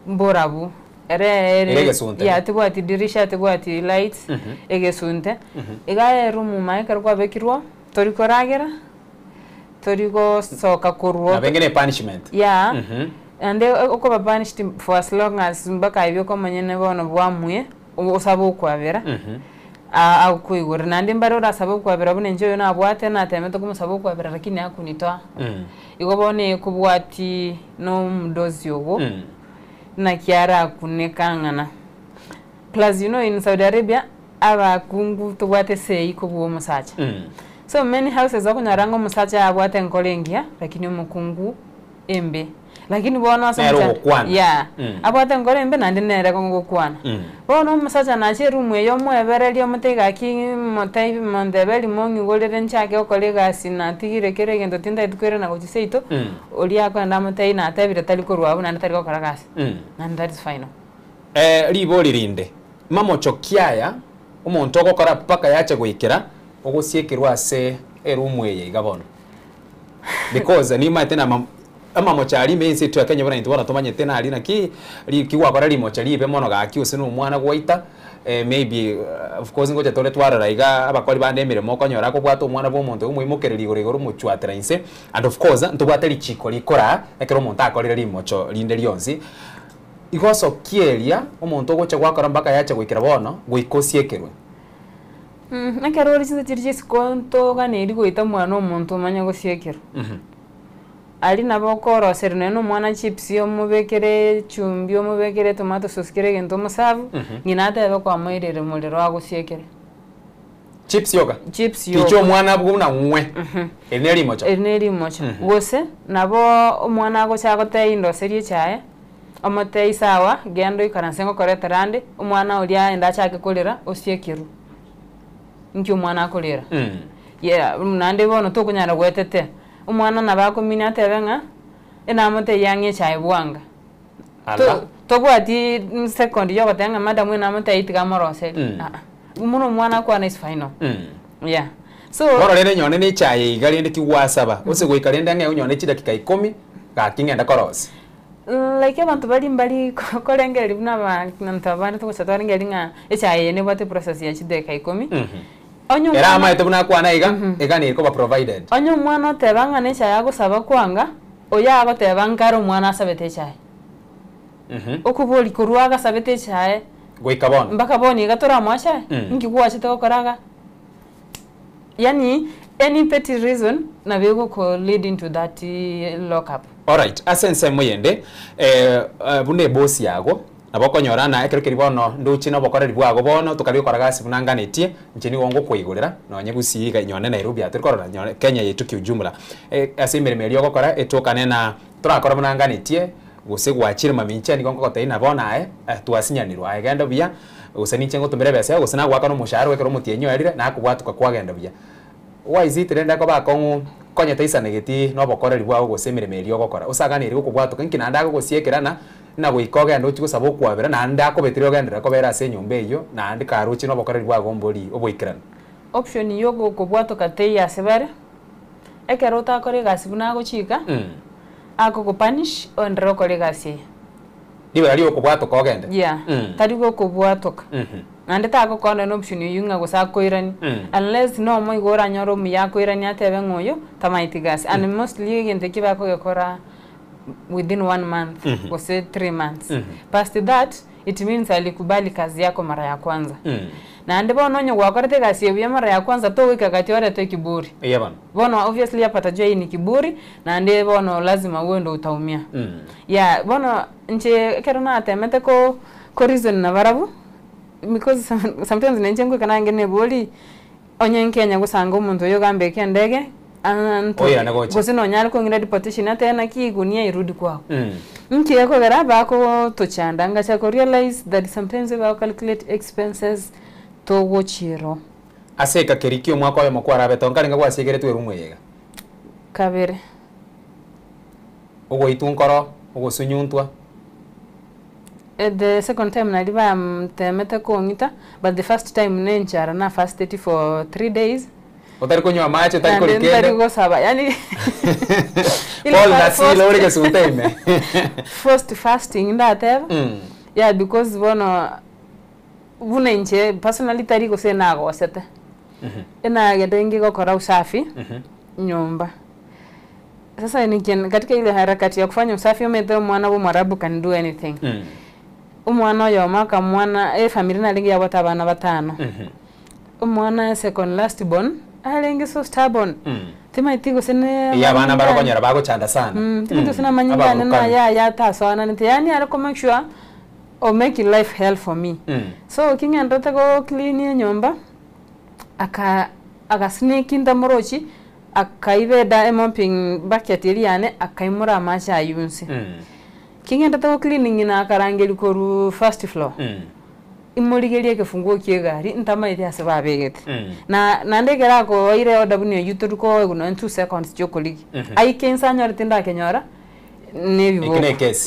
Mborabu. Egesunte. Ya tibwati dirisha tibwati lights egesunte. Ega room maikar kwa bekirwa torikoragera. Toriko soka kurwo. Na bengine punishment. Yeah. And they okoba punished for as long as mbaka ibyo komanyene bono bwamwe osabo kwabera. Au kuigura nandi mbaro rasabo kwabera bune njoyo na bwate na temeto kumusabo kwabera lakini hakunitoa. Igobone kubwati no mdozi yogo. Na kiara kunekangana. Plus you know in Saudi Arabia aba kungu tubwate sei kubuo musacha. So many houses wako nyarango musacha abwate nkolengia lakini umukungu embe. Lakini bona sacha yeah abwate ngore embe nandi nere kongo kwana. Bona musacha na cheru mweyo mwebere mutega ki motai mondebeli mongi golere nchake okolega sina tigire kere gendo tinda itkwere na gochiseito oli akwenda mutai na tabire talikorwa abuna ndatari gukora gasi and that is final. Libo lirinde mamocho kiaya umuntu ogokora paka yache gwikira ogosiekirwa ase erumweye igabono because ni mate na amamochari mense tu Kenya bana intwana tomanye tena ali na ki kiwakora limochari ibe mono gaki usino umwana gwaita maybe of course ngoja tole twarara iga abakori bande miremo konyora ko bwato umwana bo muntu umwimukereri igoro muchwatira inse and of course ntubwate lichiko likora ekero muntu akorire limocho linde lyonzi igoso kielia umuntu gocha gwakora mbaka yache gwikira bono gwikosiekerwe nakero richize chirije konto ganeri goita mwana omuntu manya gosiekero ali nabokoro serene no mwana chips yo mubekere chumbi yo mubekere tomato sauce kere gento musavu nginata yaba kwa moirere mulero agosiekere chips yoga icho mwana bwuna nwe eneri mocha gose nabo omwana agocha gote indo serie chae omote isawa gendo ikaransengo koreta rande omwana olia enda chake kolera osiekiru nkyo mwana akolera yeah nande bono to kunyara gwetete omwana nabako minate benga enamote yange chae bwanga to bwati second yo batenga madam enamote itiga morose umuno mwana kwa nice final yeah so boro rene nyone ni chae igali ndi kiwasaba ose gwikalenda nge unyone chidakika 10 gakingenda korose like abantu bali mbali kolengeri buna ntabana to chatwara ngelinga echaye ne bate process ya chideka 10 onyo era amaite buna kwana iga ni ko ba provided onyo mwana tebanga ne chaya gusaba kwanga oya ago tebanga mwana sabete chaye okuboli kuruaga sabete chaye gwikabona mbaka boni gatora mwasha ngi gwachite koraga yani any petty reason na bego ko lead into that lock up. All right, asense moyende bune boss yago abokonyora na ekero kiribono nduchi no bokoreri bwago bono tukari koragasi bunanganetie nchini wongo kwigurira no nyegusiga nyone Nairobi atirikora nyone Kenya yetu kiujumla asimere yo gokora etokane na turakora bunanganetie guse gwachire mamincha ni gongo kotaina bona tuasinyanirwa agenda bia usaniche ngo tumere bese gusana gwaka no mushahara wekero mutienyo erire na akubwatuka kwagenda bia why is it renda ko ba kongu konya taisa negeti no bokoreri bwago gusemere merio gokora usaganiri gukubwatuka nkinanda gugusiekerana na gwikoga ndo chiko sabo kwabera na nda ko betrio gendera ko bera se nyumba iyo na ndi karuchi no bokoreri bwago mboli obwikirana option yogo kubwatuka teya sebere ekero ta kore gasi buna go chika ako ko punish ondro kore gasi dibe ali okubwatuka ogende yeah tarigo kubwatuka ande ta ko kono option yunga go sa koirani unless no mo igora nyoro mu ya koirani atebe ngoyo tamaiti gasi and mostly gente kiba ko yakora within 1 month or say 3 months past that it means alikubali kazi yako mara ya kwanza na ande bono nyo gwakorete kazi ya mara ya kwanza to wika kati ore to kiburi yeah bono obviously yapata joy ni kiburi na ande bono lazima uwe ndo utaumia yeah bono nche kerona atemete ko reason na barabu because sometimes nenjengo kana ngene boli onye Kenya gusanga umuntu yo gambe kendege gusino nyali ko ngira deportation atena kigunia irudi kwao mkiye ko gara bako to chandanga cha ko realize that sometimes we calculate expenses to gochiro aseka kerikio mwako yo mokwara betonga nga gwasiegere tu erumwega kabere ogo itunkoro ogo sunyuntwa the second time na liba temete ko ngita but the first time nenchara na fasted for 3 days Utari kunywa macho utari Utari kulikenda. gosaba. Yani Paul nasilo uri kesuteme. First fasting ndateba. Yeah, because buna inche personally tari gose nago sete. Ena gedengi gokora usafi nyumba. Sasa katika ile harakati ya kufanya usafi umete mwana wa Mwarabu can do anything. Umwana yo maka mwana family na lingi ya wata bana batano. Umwana second last born alengi so stubborn. Tima itigo sene ya bana barako nyara bago chanda sana. Tima itigo sene manyinga na ya taso ana nite yani ara ko make sure or make life hell for me. So kinga ndote go clean nyumba aka sneak in morochi akaibeda emomping bucket iliane akaimura macha ayunsi. Kinga ndote go cleaning na akarangeli koru first floor. Imurigelie kefunguo kiegari ntama ite asaba begete. Na ndegera ko ire odabuni yuturuko guno 2 seconds jokoligi. Ai kensa nyortinda kenyora nebibo.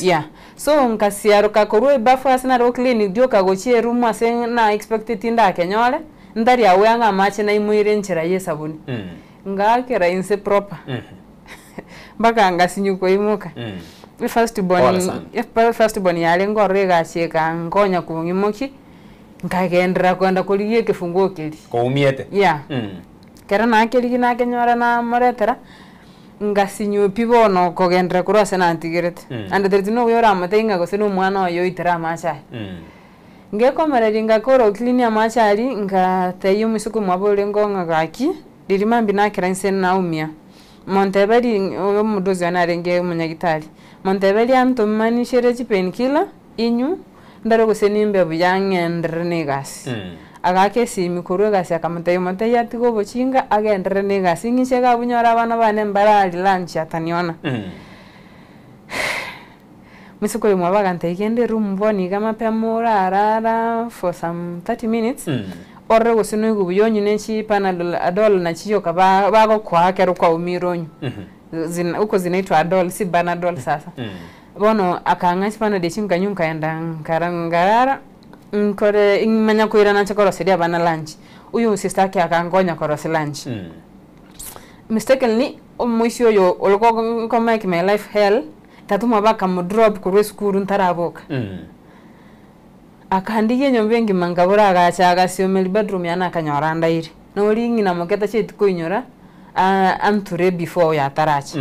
Yeah. So nkasiaro kakorwe bafu asina ro clinic dio kagochie room ase na expected inda kenyole ndari awe anga mache na imuire nchira yesabuni. Ngakera inse proper. Baka ngasinyuko imuka. First born yale ngorega cheka ngonya kungimoki nkagendera kwenda kuliye kifunguo kili. Ko umiete. Yeah. Kera na kili na kenyora na moretera. Ngasinyu pibono kogendra kurase na antigirete and there is no way around matenga go senu mwana yo itera macha ngekomera ngakoro clean macha ali ngateyo misuku mwabole ngonga gaki dirimambi na kiranse na umia Montebelli oyo mudozi anarenge munyagitali Montebelli antomani shereji penkila inyu ndaro go senimbe buyangendre negas agake si mikuru gasi akamatayo matayo atigo bochinga agendere ne gasi ngiche ga bunyora bana bane mbara lunch ataniona misuko yomwa bagante igende room boni kama pemora arara for some 30 minutes orre go sinu go buyonyi nenchi panadol adol na chiyo ka bago kwa kero kwa umironyu uko zinaitwa adol si banadol sasa bono akanga chipana de chinga nyunka enda karangara nkore imanya kuira na chakoro sedia bana lunch uyu sister yake akangonya korosi lunch mistakenly mwisho yo oloko ko make my life hell tatuma baka mu drop ku school ntaraboka akandiye nyombengi mangabura agacha agasio meli bedroom yana kanyoranda iri no ringi na moketa cheti kuinyora anture before ya tarachi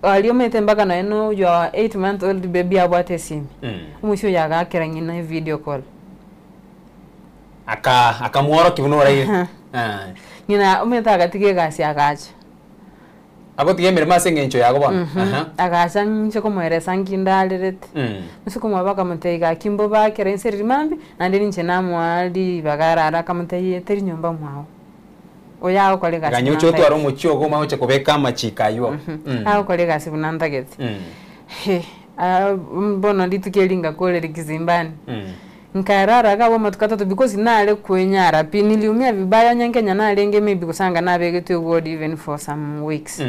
aliyo metembaka na eno yo 8 month old baby abwate simi mwisho yaga kerangina video call akamworo kibunora ile ngina umeta gatige gasi agacha agotige mirima sengencho yago bana agacha ncho komwere sangindalirete musuko mwabaka muteiga kimbo ba kerense rimambi nandini nchena mwali bagara ara kamuteye teri nyumba mwao oya ko lega ganyocho to aro muchio go maoche kobeka machika yo ko lega sibunanda gete bono nditukelinga kole likizimbani nkarara gabo matukata because nale kwenyara piniliumia vibaya nyankenya nalenge maybe kusanga nabegete ward even for some weeks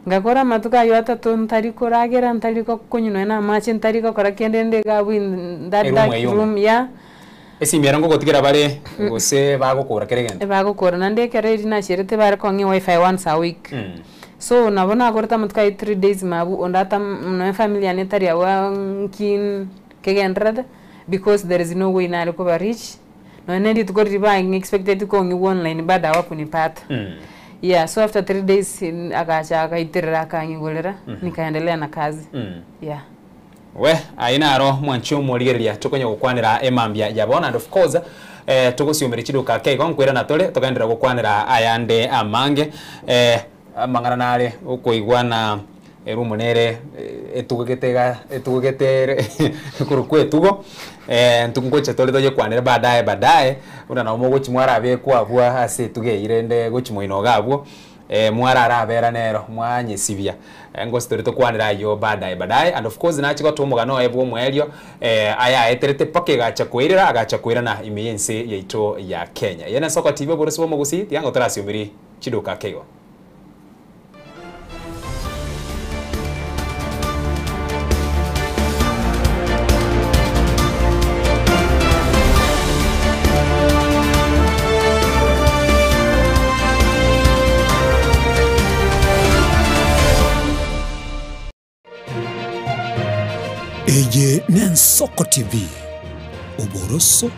ngakora matuka yo atatu ntariko ragera ntariko kunyino na machi ntariko kora kendende gabu that room ya esimiara ngo gotigera bare gose bagukura keregende bagukura nande kereri na shirete bare kongi wifi once a week so nabona gorta matuka 3 days mabu ondata no family anetari wa kin kegendrede because there is no way na recover reach no need to go to expected to go online bada wapo nipata yeah so after 3 days akacha akaitirira kanyigolera nikaendelea na kazi yeah we aina aro mwancho murigeria tukonya gukwanira emambia yabona and of course tugusiumira chiduka kego nkwira na tole tukaendera gukwanira ayande amange mangana nale ukuigwa na erumonere etugetere kurukwetugo ntungocha tole toje kwanira badaye una na umogo chimwara abe kwabwa ase tugeirende gochimoino gabwo mwara arabera nero mwanyesibia ngo story to kwanira yo badaye and of course nachiko tumugano ebwo mwelio aya eterete pake gacha kwirira na imiyense yaito ya Kenya yena Soko TV boroso mugusi yango tarasiumiri chiduka kego. Eye Nensoko TV Oboroso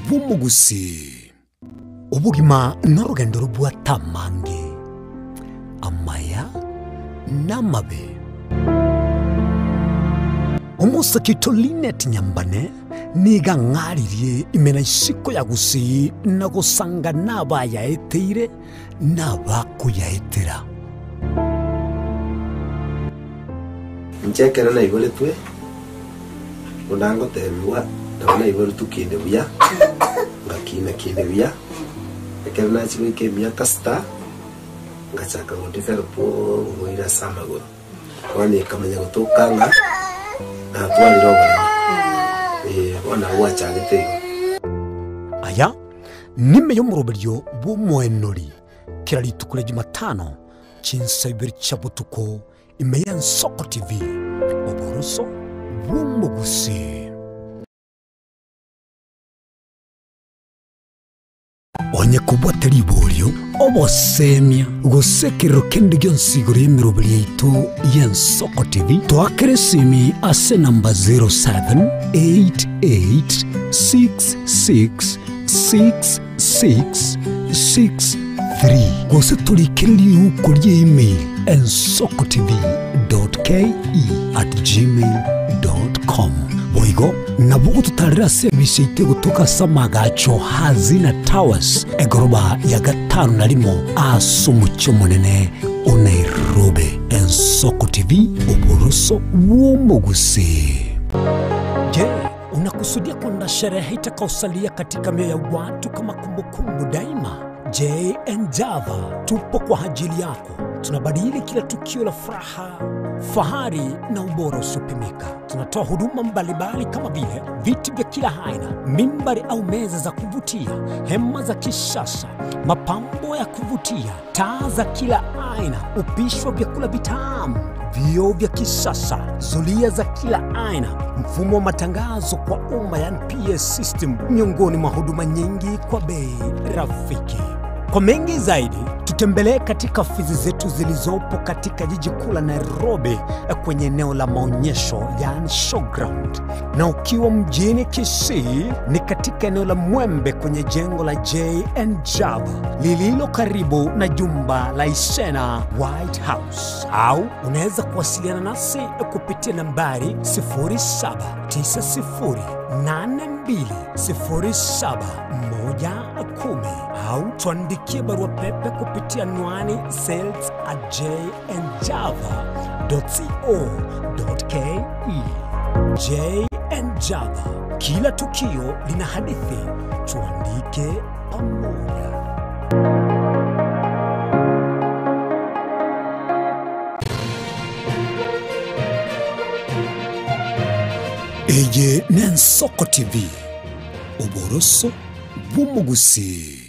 bw'umugusi ubugima n'urugendo rw'atamange amaya n'amabe umusakito Linet Nyambane niga ng'aririye imena isiko ya gusi na gusanga n'abayaeteire n'abakuyaetera Nchekera na igole twe undango tebiwa ndabona iboro tukinde buya ngakina kinde buya ekera na chiro ikemia kasta ngachaka ngondifero po ngoira samago wani kamanya gutokanga na twaliro wana wachagete aya nime yo muroberyo bw'umwenori kiraritukure Jumatano chinsabiri chabutuko imeya Nsoko TV oboroso bw'umugusi onye kubwatari bolyo obosemia gusekero kende gyonsigoro y'emiroberi yaitu ya Nsoko TV twakeresimi ase namba 0788666663 gose tulikiriri ukuri email nsokotv.ke@gmail.com boigo nabugo tutarira service ite gutoka samagacho Hazina Towers egoroba ya gatanu narimo asumucyo munene o Nairobi. Nsoko TV oboroso bw'umugusi. Je, unakusudia kwenda sherehe itakaosalia katika mioyo ya watu kama kumbukumbu daima? JN Java tupo kwa ajili yako. Tunabadili kila tukio la furaha, fahari na ubora usipimika. Tunatoa huduma mbalimbali kama vile viti vya kila aina, mimbari au meza za kuvutia, hema za kisasa, mapambo ya kuvutia, taa za kila aina, upishi wa vyakula vitamu, vioo vya kisasa, zulia za kila aina, mfumo wa matangazo kwa umma yani PS system, miongoni mwa huduma nyingi kwa bei rafiki. Kwa mengi zaidi, tutembelee katika ofisi zetu zilizopo katika jiji kuu la Nairobi kwenye eneo la maonyesho yani showground. Na ukiwa mjini Kisii ni katika eneo la Mwembe kwenye jengo la JN Java lililo karibu na jumba la Isena White House. Au unaweza kuwasiliana nasi kupitia nambari 0790720710 au tuandikie barua pepe kupitia anwani sales@jnjava.co.ke. JN Java, kila tukio lina hadithi, tuandike pamoja. Eye Nensoko TV oboroso bw'umugusi.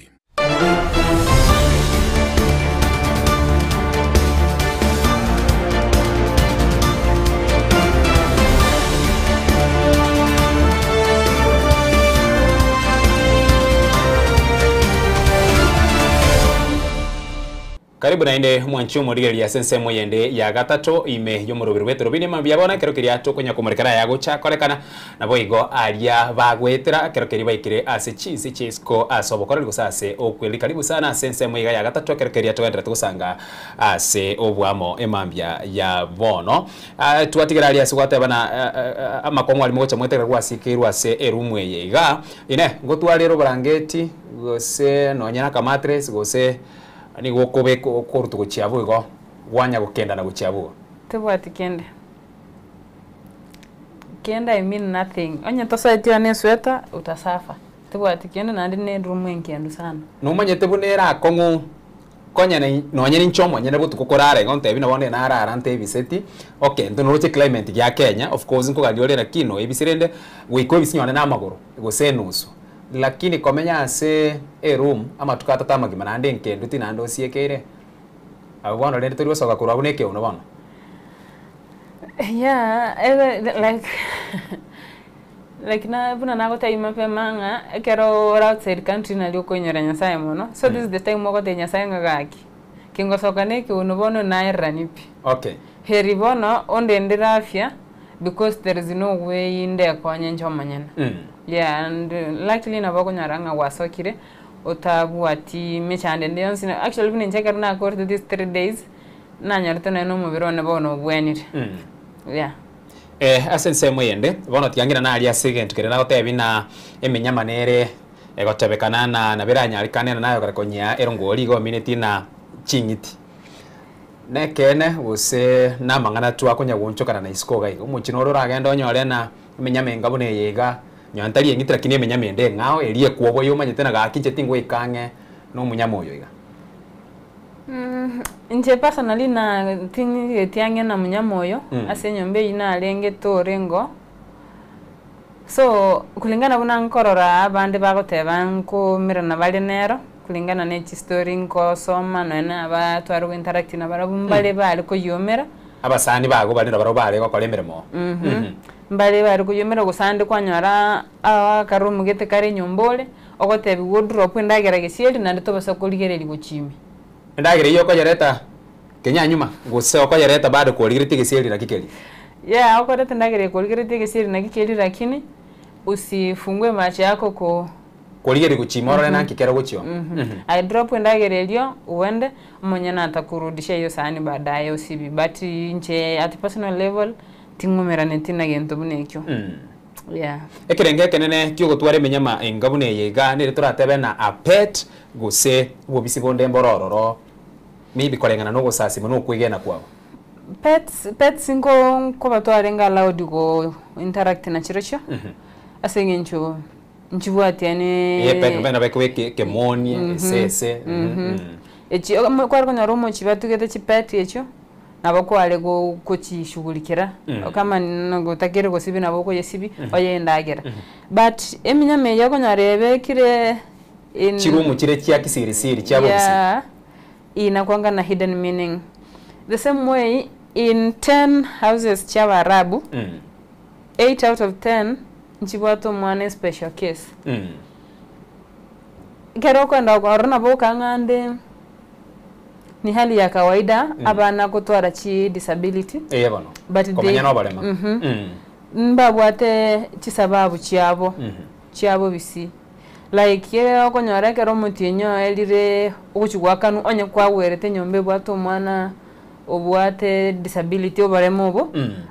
Karibu naende mwanchu murigeria ya sense moyende ya gatato ime yomurubiri wetu rubini mambiyabona kero kiria tokonya kumurikana yago chakorekana na boigo aria bagwetera kero kiri baikire ase chisi chisko asobokora ligusase okweli. Karibu sana sense moyiga ya gatato kero kiria togenda tugusanga ase obwamo emambia ya bono twatigera aria sigwate bana amakomo ali mocha mwetera gwasikirwa ase erumwe yiga ine ngotwalero barangeti gose nonyana ka mattress gose ani gokobe ko rutugo chiabu go wanya gukenda na guchiabu tebwati kenda I mean nothing onye tosaiti ane sweta utasafa tebwati kenda nandi ne room enkendu sana no manye tebunera kongu konya na nonye ninchomo nyene butu kukorare ngonte bina bone na ara ante biseti okay ndo roche climate ya Kenya of course nko galiole na kino ebisirende gwiko bisinyone na maguru go senusu lakini komenya ase room ama tukata magima nande nkendu tinando siekere abona lende turi soka kurwa buneke unabona yeah like na buna nago taima pe manga kero outside country na liko nyora nyasaye mono so this is the time moko te nyasaye ngagaki kingo soka ne ki unobono na iranipi okay heri bono onde ndirafya because there is no way inde konye nchomanyana. Yeah, and likely na bako nyaranga wasokire otabu ati mechande ndio actually bini ncheka na court these 3 days na nyarto na no mubiro na bono bwenire. Yeah. Asense mwende bono tiangira na ali asigent kire na gotebi na emenya manere egotebekana na biranya alikanena nayo karakonya erongori go minute na chingiti nekene use na mangana tu akonya gonchokana na iskoga igo muchino ruragenda onyore na emenya menga bone yega nyantari engitira kine emenya mende ngao erie kuobo yo manyete na gakinche tingo ikange no munyamo yo iga. Nje personally na tingi tiange na munyamoyo ase nyombe ina alenge torengo so kulingana buna nkorora abande bagoteba nko mirana bali nero kulingana ne story nko soma na abatwaro interact na barabumbale bali ko yomera abasani bago bali na barobale ko kolemeremo mbale bali ko yomera gusande kwanyara akarumu gete kare nyombole ogotebi wardrobe ndagera gesieli na ndito basa kuligereri gochimi ndagere yo ko yareta Kenya nyuma guse ko yareta bado ko ligiriti gesieli na kikeli yeah ko reta ndagere ko ligiriti gesieli na kikeli lakini usifungue macho yako ko koligeri guchimora na kikera guchio I drop ndagerelio uende monyana atakurudisha hiyo sahani baadaye usibi but nje at personal level tingumera netina gento bunekyo yeah ekirenge kenene kyo gutware menyama engabune yega nire turatebe na a pet guse bobisi bonde mborororo maybe kolengana no gusasi muno kwigena kwabo pets ngo ko batware ngalaudi go interact na chirocho asengencho nchibuatiane pet bena bekweke kemonie sese echi kwa kwa romo chibatugete chipeti echo nabakwale go kuchishughulikira kama ngotakire go sibi naboko yesibi oye ndagera but eminyame yako nyarebe kire in chirumu kire kya kisirisiri cyabo yeah, ina kwanga na hidden meaning the same way in 10 houses cha Arabu 8 out of 10 nchibato mwane special case kero kwenda kwa rona boka ngande ni hali ya kawaida abana kutwara chi disability bano but komanya no balema mbabwate chisababu chiabo bisi like ye okonyora kero mutinyo elire okuchugwakanu onye kwawerete nyombe bwato mwana obwate disability obaremo bo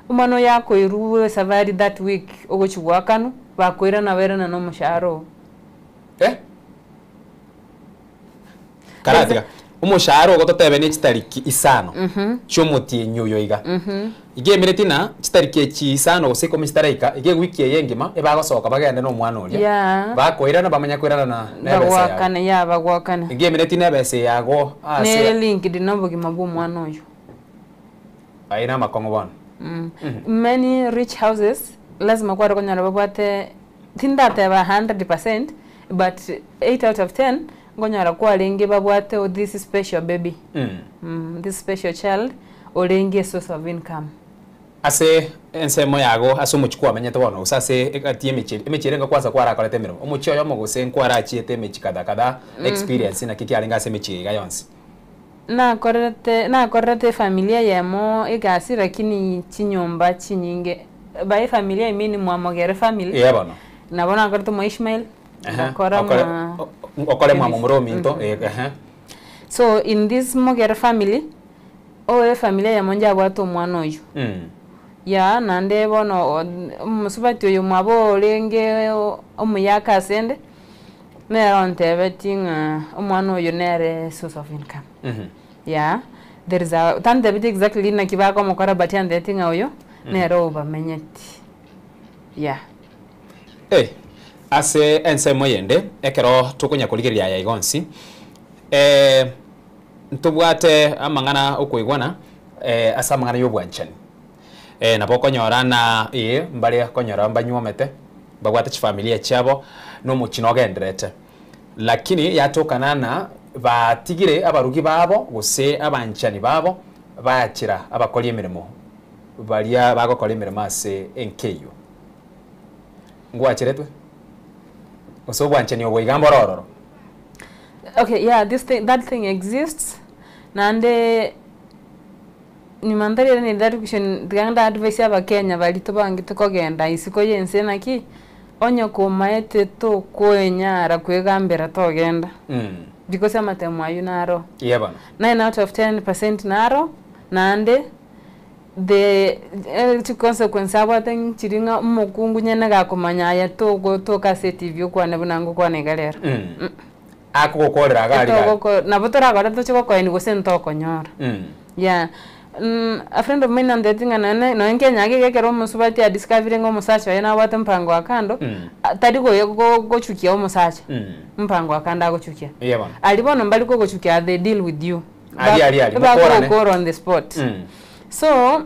umano yako iruwe savari that week okuchugwakanu bakwira na werana no musharo karatika umusharo ogototebe ne chitariki isano chomutinyo yoiga ige miretina chitariki chisano gusiko mistaraika ige wiki yengima ebagosoka bagende no mwana ulia bakwirana bamanya kwirana na nebese ya bagwakana ige miretina bese yago ne link dinombo gimabu mwana uyo aina makongo bana many rich houses lazima kwa rokonyara babwate tindate ba 100% but 8 out of 10 ngonyara kwa lenge babwate this special baby this special child olenge source of income ase ensemo yago asumuchukwa amenyete bono usase ekatie emechire ngakwaza kwara akorete miro omuchio yo mogose nkwara achiete emechikada kada experience na kiki alinga ase mechiga yonsi na korete familia yamo igasi lakini chinyomba chinyinge by familia imini mwamogere family bono nabona korete mo Ishmael okole mwa minto so in this mogere family familia ya monja bwato mwana oyo ya nande bono musubati oyo mwabo olenge omuyaka asende neronte tinga omwana oyo nere source of income yeah there is a tante bit exactly na kibako mukora batian the tinga oyo nero bamenyeti yeah ase ensemo yende ekero tukunya kuligiria ya igonsi ntubwate amangana okuigwana asa amangana yobwanchani nabo nyora na mbali konyora mbanyomete bagwate chifamilia chabo no muchino genderete lakini yatokana na batigire abarugi babo guse abanchani babo bakira abakoli emirimo balia bagokora emirimo ase enkeyo ngwachiretwe so wanchani obwigamba rororo okay yeah that thing exists nande ni mandhari ni education ganda advice aba Kenya bali to bangite kogenda isiko yense naki onyo ko maete to koenyara kwegambera to genda because amatemu ayunaro yeba 9 out of 10% naro nande the consequence abaten chiringa mukungu nyene gakomanya ya to go to kaseti vyo kwane bunango kwane galera ako gokorera agari na botora agora to chiko koini go sento konyora yeah a friend of mine and the thing anane no en Kenya gekero musubati a discovering omusacha yana wate mpango akando tadi go chukia omusacha mpango akanda go chukia yeba alibona mbali go chukia they deal with you ali go on the spot so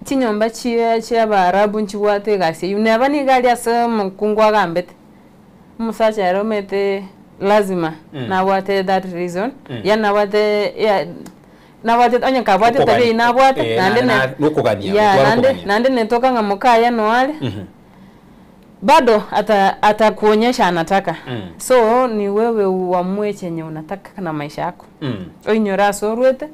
chinyomba chia barabu nchiwate gasi you never ni gali asa mkungwa gambet musacha yaromete lazima na wate that reason ya na wate ya na wate anya ka wate tabi na wate nande netoka ngamukaya noale bado atakuonyesha anataka so ni wewe uamue chenye unataka na maisha yako oinyora sorwete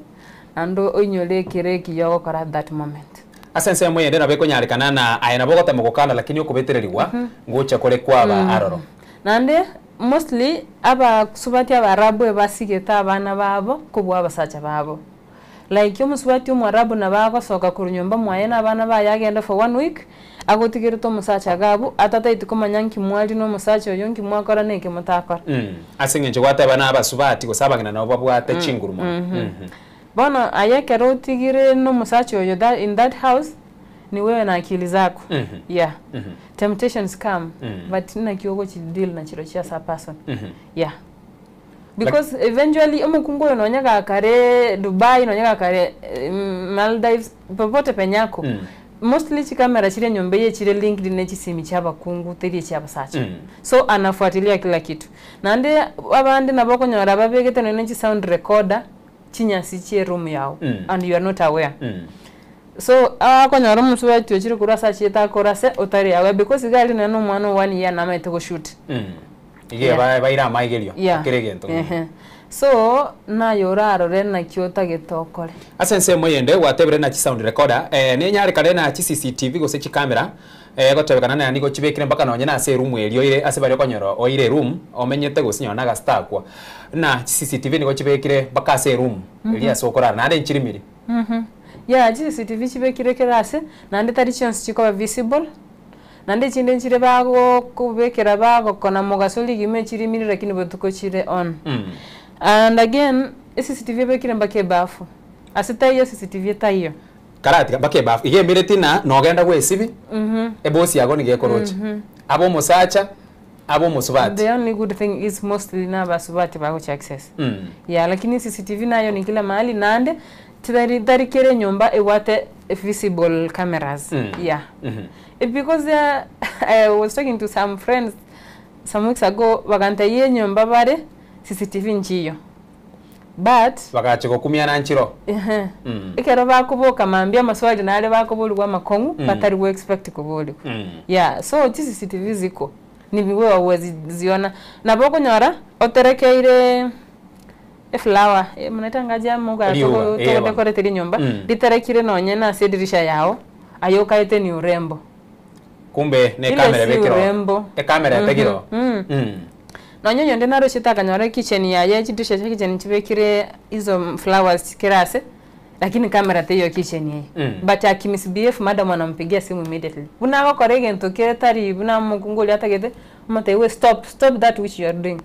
ando oinyole kireki yogo kora that moment asense moyende na beko nyarikana na ayana bogota mugokana lakini okubetereriwa ngocha kore kwaba aroro nande mostly aba subati abarabu basigeta abana babo kubwa abasacha babo like yo musubati umwarabu na babo soka kurunyomba mwayena abana bayagenda for 1 week agotigere to musacha gabo atataiti komanyanki mwali no musacha yonki mwakora neke mutakora asengenje gwata abana abasubati gosabagina nabo bwate chinguruma bona ayekero utigire no musacha yo that in that house ni wewe na akili zako yeah temptations come but nina kiyogo chi deal na chiro chia sa person yeah because eventually umukungu unonyaga kare Dubai unonyaga kare Maldives popote penyako mostly chikamera chile nyombe ye chile LinkedIn ne chisimi chaba kungu teri chaba sacha so anafuatilia kila kitu nande abandi naboko nyora babegete ne chi sound recorder chinyasi chi room yao and you are not aware so akonyora musuba tyo chiri kurasa chita korase otari yawe because gali nano mwana 1 year na maite go shoot ige baira maigelio kiregento so na yoraro rena kiota getokore asense moyende watebere na chi sound recorder ne nyari kare na chi CCTV go se chi camera gotebekana na nigo chibekire mpaka nonye na se room elio ire ase bari konyoro oire room omenyete go sinyona ga star kwa na CCTV nigo chibekire mpaka se room elia sokora na ade nchirimiri yeah CCTV chibekire kerase nande tari chance chiko visible nande chinde chire bago kubekera bago kona mogasoli gime chirimiri lakini botuko chire on and again CCTV bekire mbake bafu asita hiyo CCTV tayo karati mbake bafu ige miretina nogenda gwesibi ebosi yago nigekorocha abo musacha abo musubati the only good thing is mostly na basubati bago cha access yeah lakini CCTV nayo ni kila mahali nande tidari kere nyomba ewate visible cameras yeah because I was talking to some friends some weeks ago baganta ye nyomba bare CCTV nchiyo but bagachiko kumia na nchiro ikero bakuboka mambia maswali na ale bakubulwa makongu batari we expect kubulwa yeah so CCTV ziko ni biwe wawezi ziona na boko nyora oterekeire flower mnatangaja muga to decorate nyumba diterekire nonye na dirisha yao ayoka ite ni urembo kumbe ne kamera bekiro kamera bekiro nonye nyonde naro shitaka nyore kitchen yaye chidisha cha kitchen chibekire izo flowers kirase lakini kamera teyo kitchen yaye but akimisbf madam anampigia simu immediately buna ko korege ntokere tari buna mukungoli atagete mate we stop that which you are doing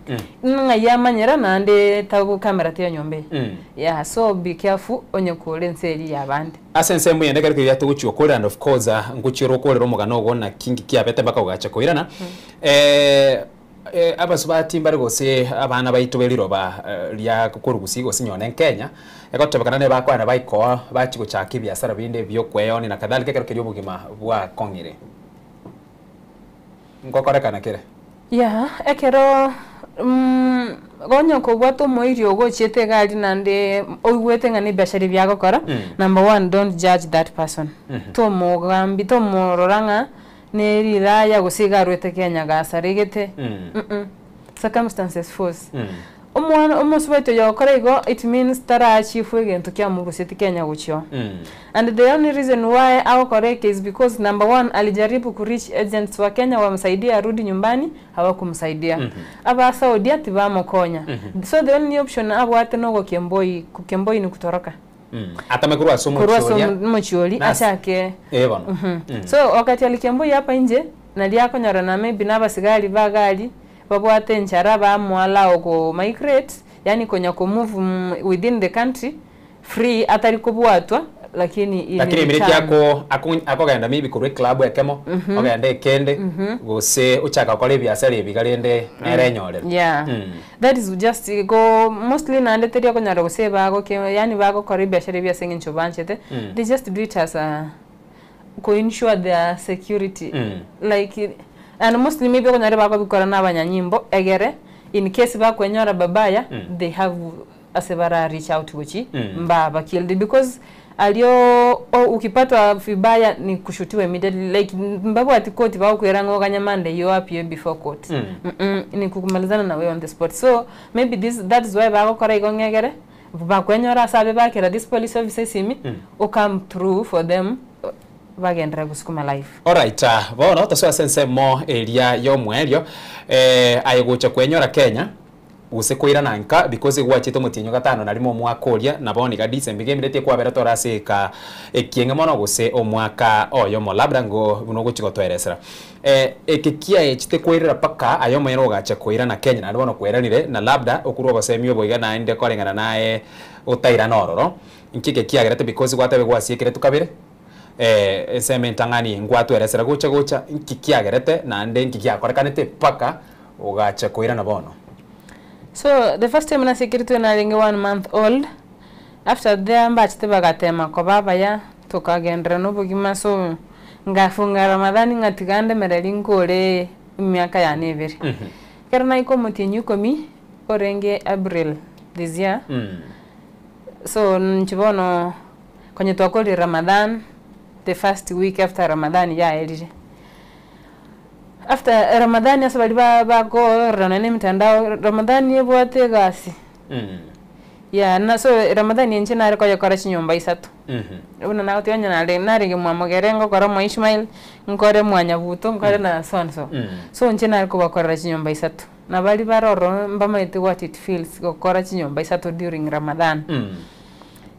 nga yamanyera nande tabu kamera teyo nyombe yeah so be careful onye kolenseri yabandi asense muyende kare ya tuguchyo kole and of course nguchiro kole romugano gona kingi kiabete baka ugacha koirana abasubati mbari gose abana baitobeliro ba lya kukurugusi gose nyone Kenya egotebekana ne bakwana baiko bachigo chaki biasara binde byo kweyoni na kadhalika kero kiryo bugima bwa kongire ngokorekana kire yeah ekero gonyo ko bwato moirio go chete gali nande oigwete ngani biashara byago kora number 1 don't judge that person to mogambi to mororanga nerira ya gusiga rwete Kenya gasarigete circumstances force omwana omusubete yokorego it means tara achieve egento kya muguseti Kenya gucho. And the only reason why au correct is because number one alijaribu kureach agents wa Kenya wamsaidia arudi nyumbani hawakumsaidia. Aba Saudi atibamokonya. So the only option abo atenogo Kemboi ni kutoroka. Atamekuru asomochioli achake. So wakati alikemboi hapa nje na liako nyara na maybe n'abasigari bagali babwate nchara bamwala oko migrate yani konya ko move within the country free atari kubwatwa lakini miliki yako akogenda maybe kurwe club yakemo ogenda kende gose uchaka kole biashara ebigalende nerenyorera. That is just go mostly na ndeteria konyara gose bago yani bago kore biashara biasenge nchobanchete they just do it as a ko ensure their security like and mostly maybe konyara bago bikora n'abanyanyimbo egere in case ba kwenyora babaya they have a several reach out which mbaba killed because alio ukipatwa vibaya ni kushutiwa immediately like mbabu atikoti ba kuerango kanyamande you appear before court ni kukumalizana na wewe on the spot. So maybe that is why ba kora igongegere ba kwenyora sabe ba kera this police officers imi come through for them bagendera gusukuma life. Alright, bono taswa sense mo area yo mweryo ayegocha kwenyora Kenya use kwira nanka because gwachito mutinyo gatano narimo mwakoria na boni ga December gemete kwa bera toraseka ekienge mono guse omwaka oyo mo labda ngo buno guchiko tweresera ekikia echite kwirira paka ayo mwero gacha kwira na Kenya na bono kweranire na labda okurwa basemio boiga na inde korengana nae utaira nororo nkike kiagerete because gwatabe gwasiekire tukabire sementangani ngwatu eresera gocha nkikiagerete na ande nkikiakorekanete paka ugacha kwira na bono. So the first time na security na linge 1 month old after there mbachite bagatema ko baba ya tukagendera no bugima so ngafunga Ramadhani ngatigande merelinkore myaka ya neveri kerna iko mutinyu komi orenge April this year so nchibono kwenye twakoli Ramadan the first week after Ramadan ya elije after Ramadan ya sabali ba ko ranane mitandao Ramadan yebwate gasi na so Ramadan yenche na ko yakora chinyomba isatu una na otyonya na rege mwamogerengo kora mo Ismail nkore mwanyabuto nkore na sonso so nche na ko bakora chinyomba isatu na bali baroro mbamaite what it feels ko kora chinyomba isatu during Ramadan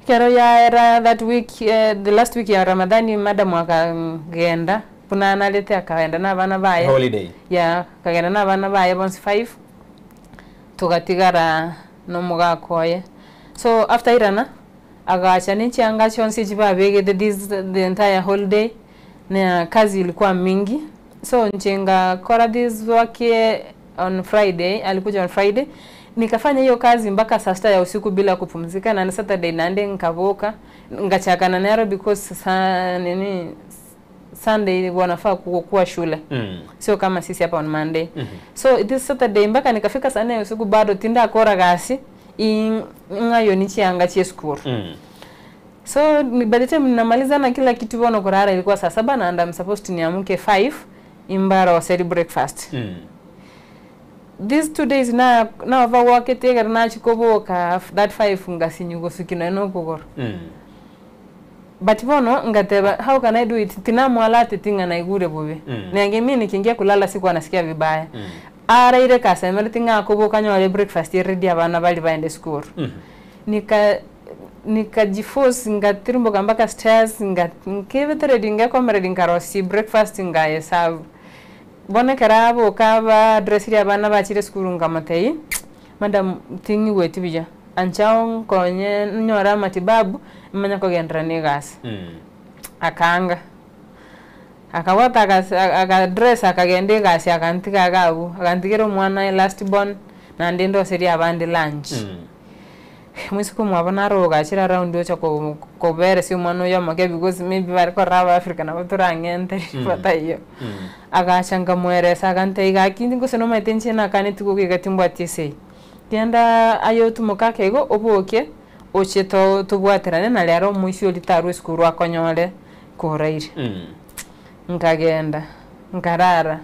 kero ya era that week the last week ya Ramadan madam akagenda puna analete akaenda na bana baye holiday kagenda na bana baye bonse 5 tugatigara no mugakoye so after irana agacha nichi anga chonsi chibabege the entire holiday na kazi ilikuwa mingi so nchenga kora this wake on Friday alikuja on Friday nikafanya hiyo kazi mpaka saa 6 ya usiku bila kupumzika na Saturday nande nkavoka ngachakana nero because Sunday wanafaa kuwa shule sio kama sisi hapa on Monday so this Saturday mpaka nikafika saa 4 ya usiku bado tinda akora gasi ngayo nichi anga chie school so by the time namaliza na kila kitu bono kurara ilikuwa saa 7 na I'm supposed to niamke 5 imbara wa celebrate breakfast these 2 days na ava wake tega na chikoboka that 5 ngasinyugo sukino no kugoro but bono ngateba how can I do it tinamwalate tinga na igure bobe nange mimi nikiingia kulala siku anasikia vibaya ara ile kasemere tinga akuboka nyore breakfast ready abana bali baende school nikajiforce ngatirumbo kambaka stairs ngevetere dinga komere dinkarosi breakfast ngaye serve bona karabo kaba dress ya bana bachire school ngamatei madam tingi weti bija anchao konye nyora matibabu mmanya ko gendra ne gas akanga akawata aka dress akagende gas akantika gabu akantikero mwana last born na ndendo seria abandi lunch mwisiku mwabona roga chira round yo ko bere si mwana yo make because maybe bari ko raba Africa na baturangente fata iyo agachanga mwere sagante igakindi ngo seno maitenche na kaniti ko gatimbwa tise tienda ayo tumukake ego oboke ocheto tubwaterane na lero muisho litaru skuru akonyole koraire nkagenda nkarara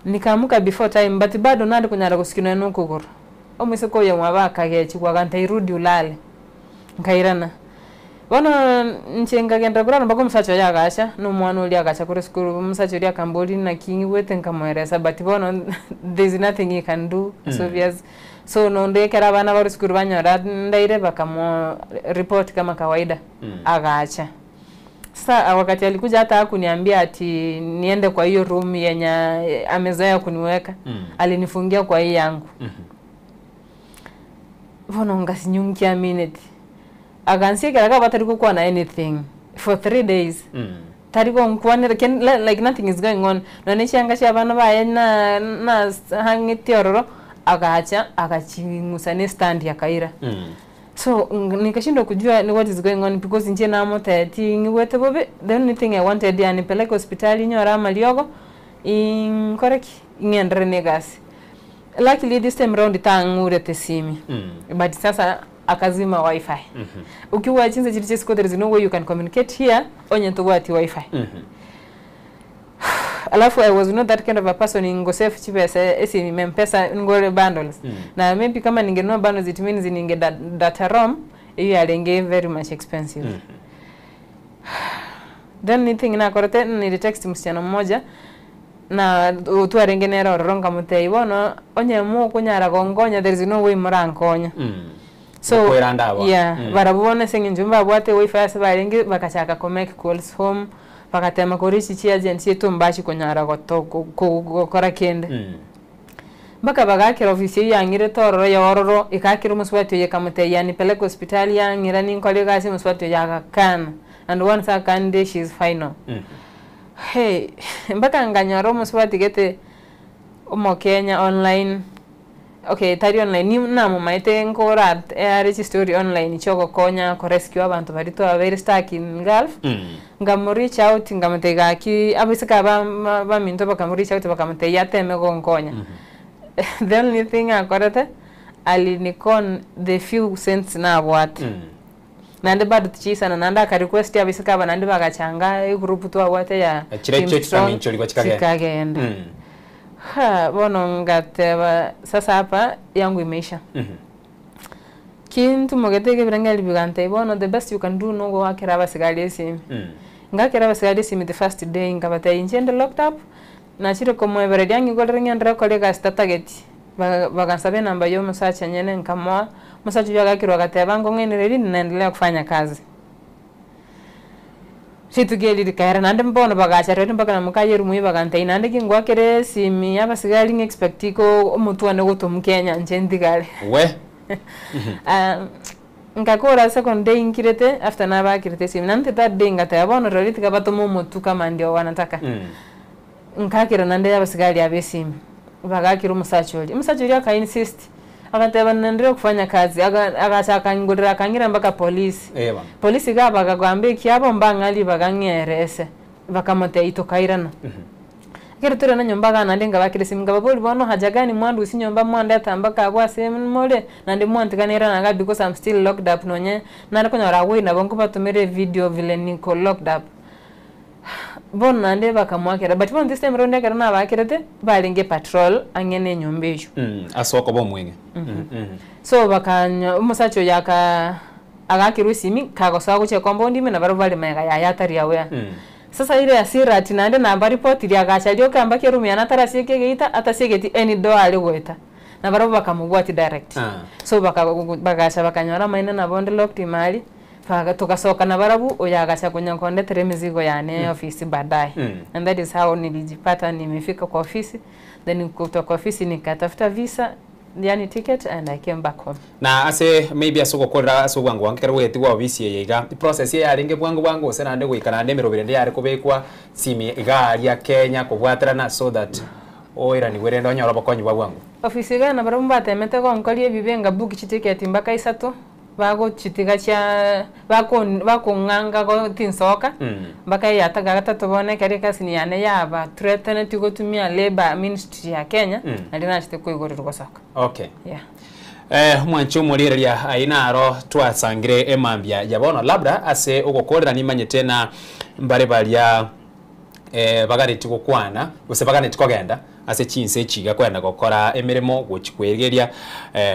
nikamuka before time but bado nandi kunyara kusikino no kuguru omusiko ye mwabaka gechi kwa kanta irudi ulale nkairana bono nchenga genda kurana bako musacho ya gasha no mwana uli agacha kuri skuru musacho uli akamboli na kingi wete nkamweresa but bono there's nothing you can do so obvious so no ndekera bana bari skuru banyora ndaire bakamo report kama kawaida agacha sasa wakati alikuja hata kuniambia ati niende kwa hiyo room yenye amezoea kuniweka alinifungia kwa hii yangu bono ngasinyungia minute agansi kera batari kwa na anything for 3 days tariko nkwane like nothing is going on no nishanga sha bana ba na hangitiororo agacha agachingusane stand ya kaira so nikashindwa kujua what is going on because nje na moteti ngwete bobe the only thing I wanted yani peleka hospitali nyora maliogo in correct ngendre negasi luckily this time round tangure tesimi but sasa akazima wifi ukiwa chinza chiti siko there is no way you can communicate here onye to wati wifi alafu I was not that kind of a person ingo safe chipesa esi mpesa ngore bundles na maybe kama ningenunua bundles it means ninge data rom hiyo alenge very much expensive then anything na korote ni text msichana mmoja na tu arengenera ronga mutei bono onye mu kunyara gongonya there is no way morankonya so yeah barabone sengi njumba bwate wifi asabarenge bakachaka connect calls home bakatema korishi chi agent yetu mbashi kunyara gukora kende baka bagakira ofisi yangire tororo ya ororo ikakira muswati ye kamute yani peleka hospitali yangira ninkole gasi muswati ya kana and once I can day she's final hey baka nganyaro muswati gete omo Kenya online okay tari online ni namo maite ngora register online choko konya ko rescue abantu barito very stuck in Gulf ngamreach out ngamatega ki abisika ba minto bakamreach out bakamte yateme gonkonya the only thing akorete alinikon the few cents na what nande bado tichisa na nanda ka request abisika ba nande bagachanga group to awate ya chiri kwa chikagenda bono ngateba sasa hapa yangu imeisha kintu mogetege birangeli bigante bono the best you can do no go wakira basigali sim ngakira basigali sim the first day ngabata injende locked up na chiro komo every yangi golrengi andra kolega startarget bagasabe namba yo musacha nyene nkamwa musacha yagakirwa gateba ngo ngene redi naendelea kufanya kazi situ geli dikaira nande mbono bagacha redi mpaka na mukayeru muyi bagante nande kingwa kere simi abasigali ngexpectiko omutu ane goto mukenya njendigale we ngakora second day nkirete after na bakirete simi nante that day ngata bono redi tikabato mutu kama ndio wanataka nkakira nande abasigali abesimi bagakira umusacho aka insist akateba nandire kufanya kazi agachaka ngurira akangira mpaka polisi polisi gaba gagwambe kiabo mbangali bagangerese bakamote itokairana kero tura na nyomba gana ndenga bakire siminga baboli bono hajagani mwandu usinyomba mwanda atambaka bwase mole nandi mwantikanira nanga because I'm still locked up nonye nari kunyora we na bonko batumire video vile niko locked up bon nande bakamwakira but bon this time round yakara na bakirete balinge patrol angene nyombesho asoko bomwenge so bakanyo umusacho yaka agakiru simi kagosa guche compound ime na baro bali mega yatari yawe sasa ile asira ati nande na report ili agacha lyo kamba keru yana tarasieke geita atasegeti any do ali weta na baro bakamugwati direct so bagacha bakanyora maina na bonde locked mali faga tukasoka na barabu oyagacha kunyankonde tere mizigo yane ofisi baadaye and that is how nilijipata nimefika kwa ofisi then kutoka kwa ofisi nikatafuta visa yani ticket and I came back home na ase maybe asoko kora asoko wangu wankera weti wa ofisi yega process ya aringe bwangu sena nde gwikana nde mirobire ndi yari kubekwa simi igari ya Kenya kubwaterana so that oira ni werenda onyora bakonyi bwangu ofisi gana barabu batemete ko nkolie bibenga book ticket mbaka isato bago chitiga cha bako nganga go tinsoka baka yataga gatatu bone kari kasini yane yaba threaten to go to me labor ministry ya Kenya ndina chite ko igorero soka okay yeah mwancho murireria ainaro twasangire emambia yabono labda ase ugokorera nimanye tena mbare balia bagari tikokwana use bagani tikogenda ase chinse chiga kwenda gukora emirimo guchikwegeria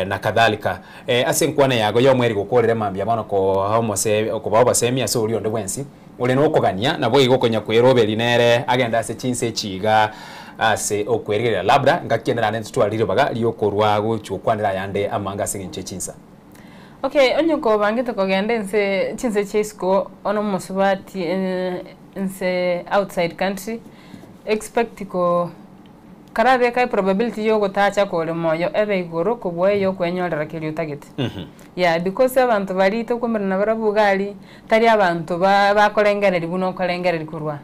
na kadhalika ase nkwana yago yo mweri gukorera mambia bono ko homose ko baba semia so uri onde wensi uri no kugania na boyi gokonya kwiroberi nere agenda ase chinse chiga ase okwegerera labda ngakenera nento twalire baga liokorwa guchukwanira yande amanga singinche chinsa. Okay, onyoko bangite kogende nse chinse chesko ono mosubati nse outside country expect ko karabe kai probability yo gotacha ko le moyo ebe igoro ko bweyo kwenyorera kilio target. Yeah, because abantu bali to kwemera na barabugali tari abantu bakolengereri buno kolengereri kurwa.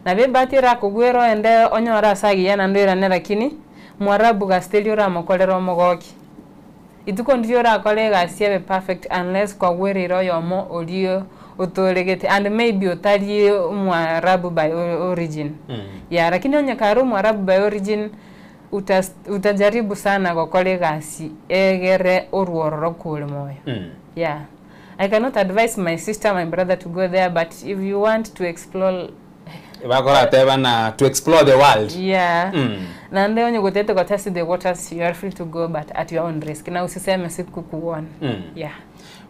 Na be batira kugwero ende onyora sagi yana ndera ne lakini mwarabu gastelio ramo kolero mogoki. Ituko ndio ra kolega siebe perfect unless kwa werero yomo olio utolegete and maybe otali mwarabu by origin. Yeah, lakini onyakaru mwarabu by origin utajaribu sana kwa kolega si egere orworo kule moyo. Yeah. I cannot advise my sister, my brother to go there, but if you want to explore to explore the world. Yeah. Na ndio onye gotete kwa test the waters, you are free to go but at your own risk. Na usiseme siku kuona. Yeah.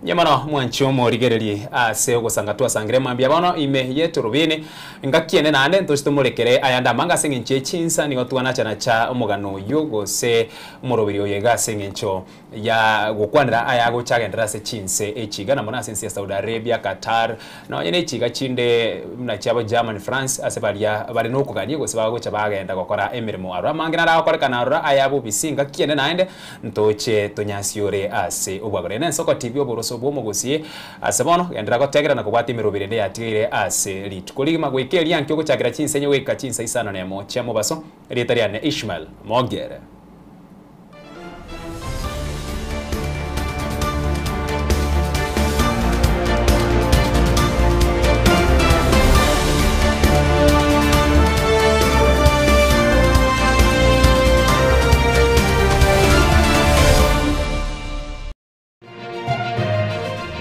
Nyamano mwanchomo rigereri ase ogosanga sangire mambia bono ime yetu rubini ngakiene na ande ntoshito murekere ayanda manga singinche chinsa ni otwana chana cha omugano yogo se murobiri oyega singincho ya gukwanira ayago chagendera se chinse echiga na mona sense ya Saudi Arabia, Qatar na yene echiga chinde na chabo Germany, France ase balia bali no kuganye gose bago chabagenda gukora emirimo ara mangina ra korekana ara ayabo bisinga kiene na ande ntoche tonyasiore ase obwagore na Soko TV oboro sobomo gosie asebono endera gotegera na kubati mirobirende yatire ase litukolima gwekeri yankyo gochagira chinsenye weka chinsa isana na mocha mobaso ritariane Ishmael Mogere.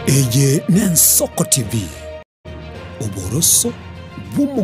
Eye Soko TV. Oboroso bumu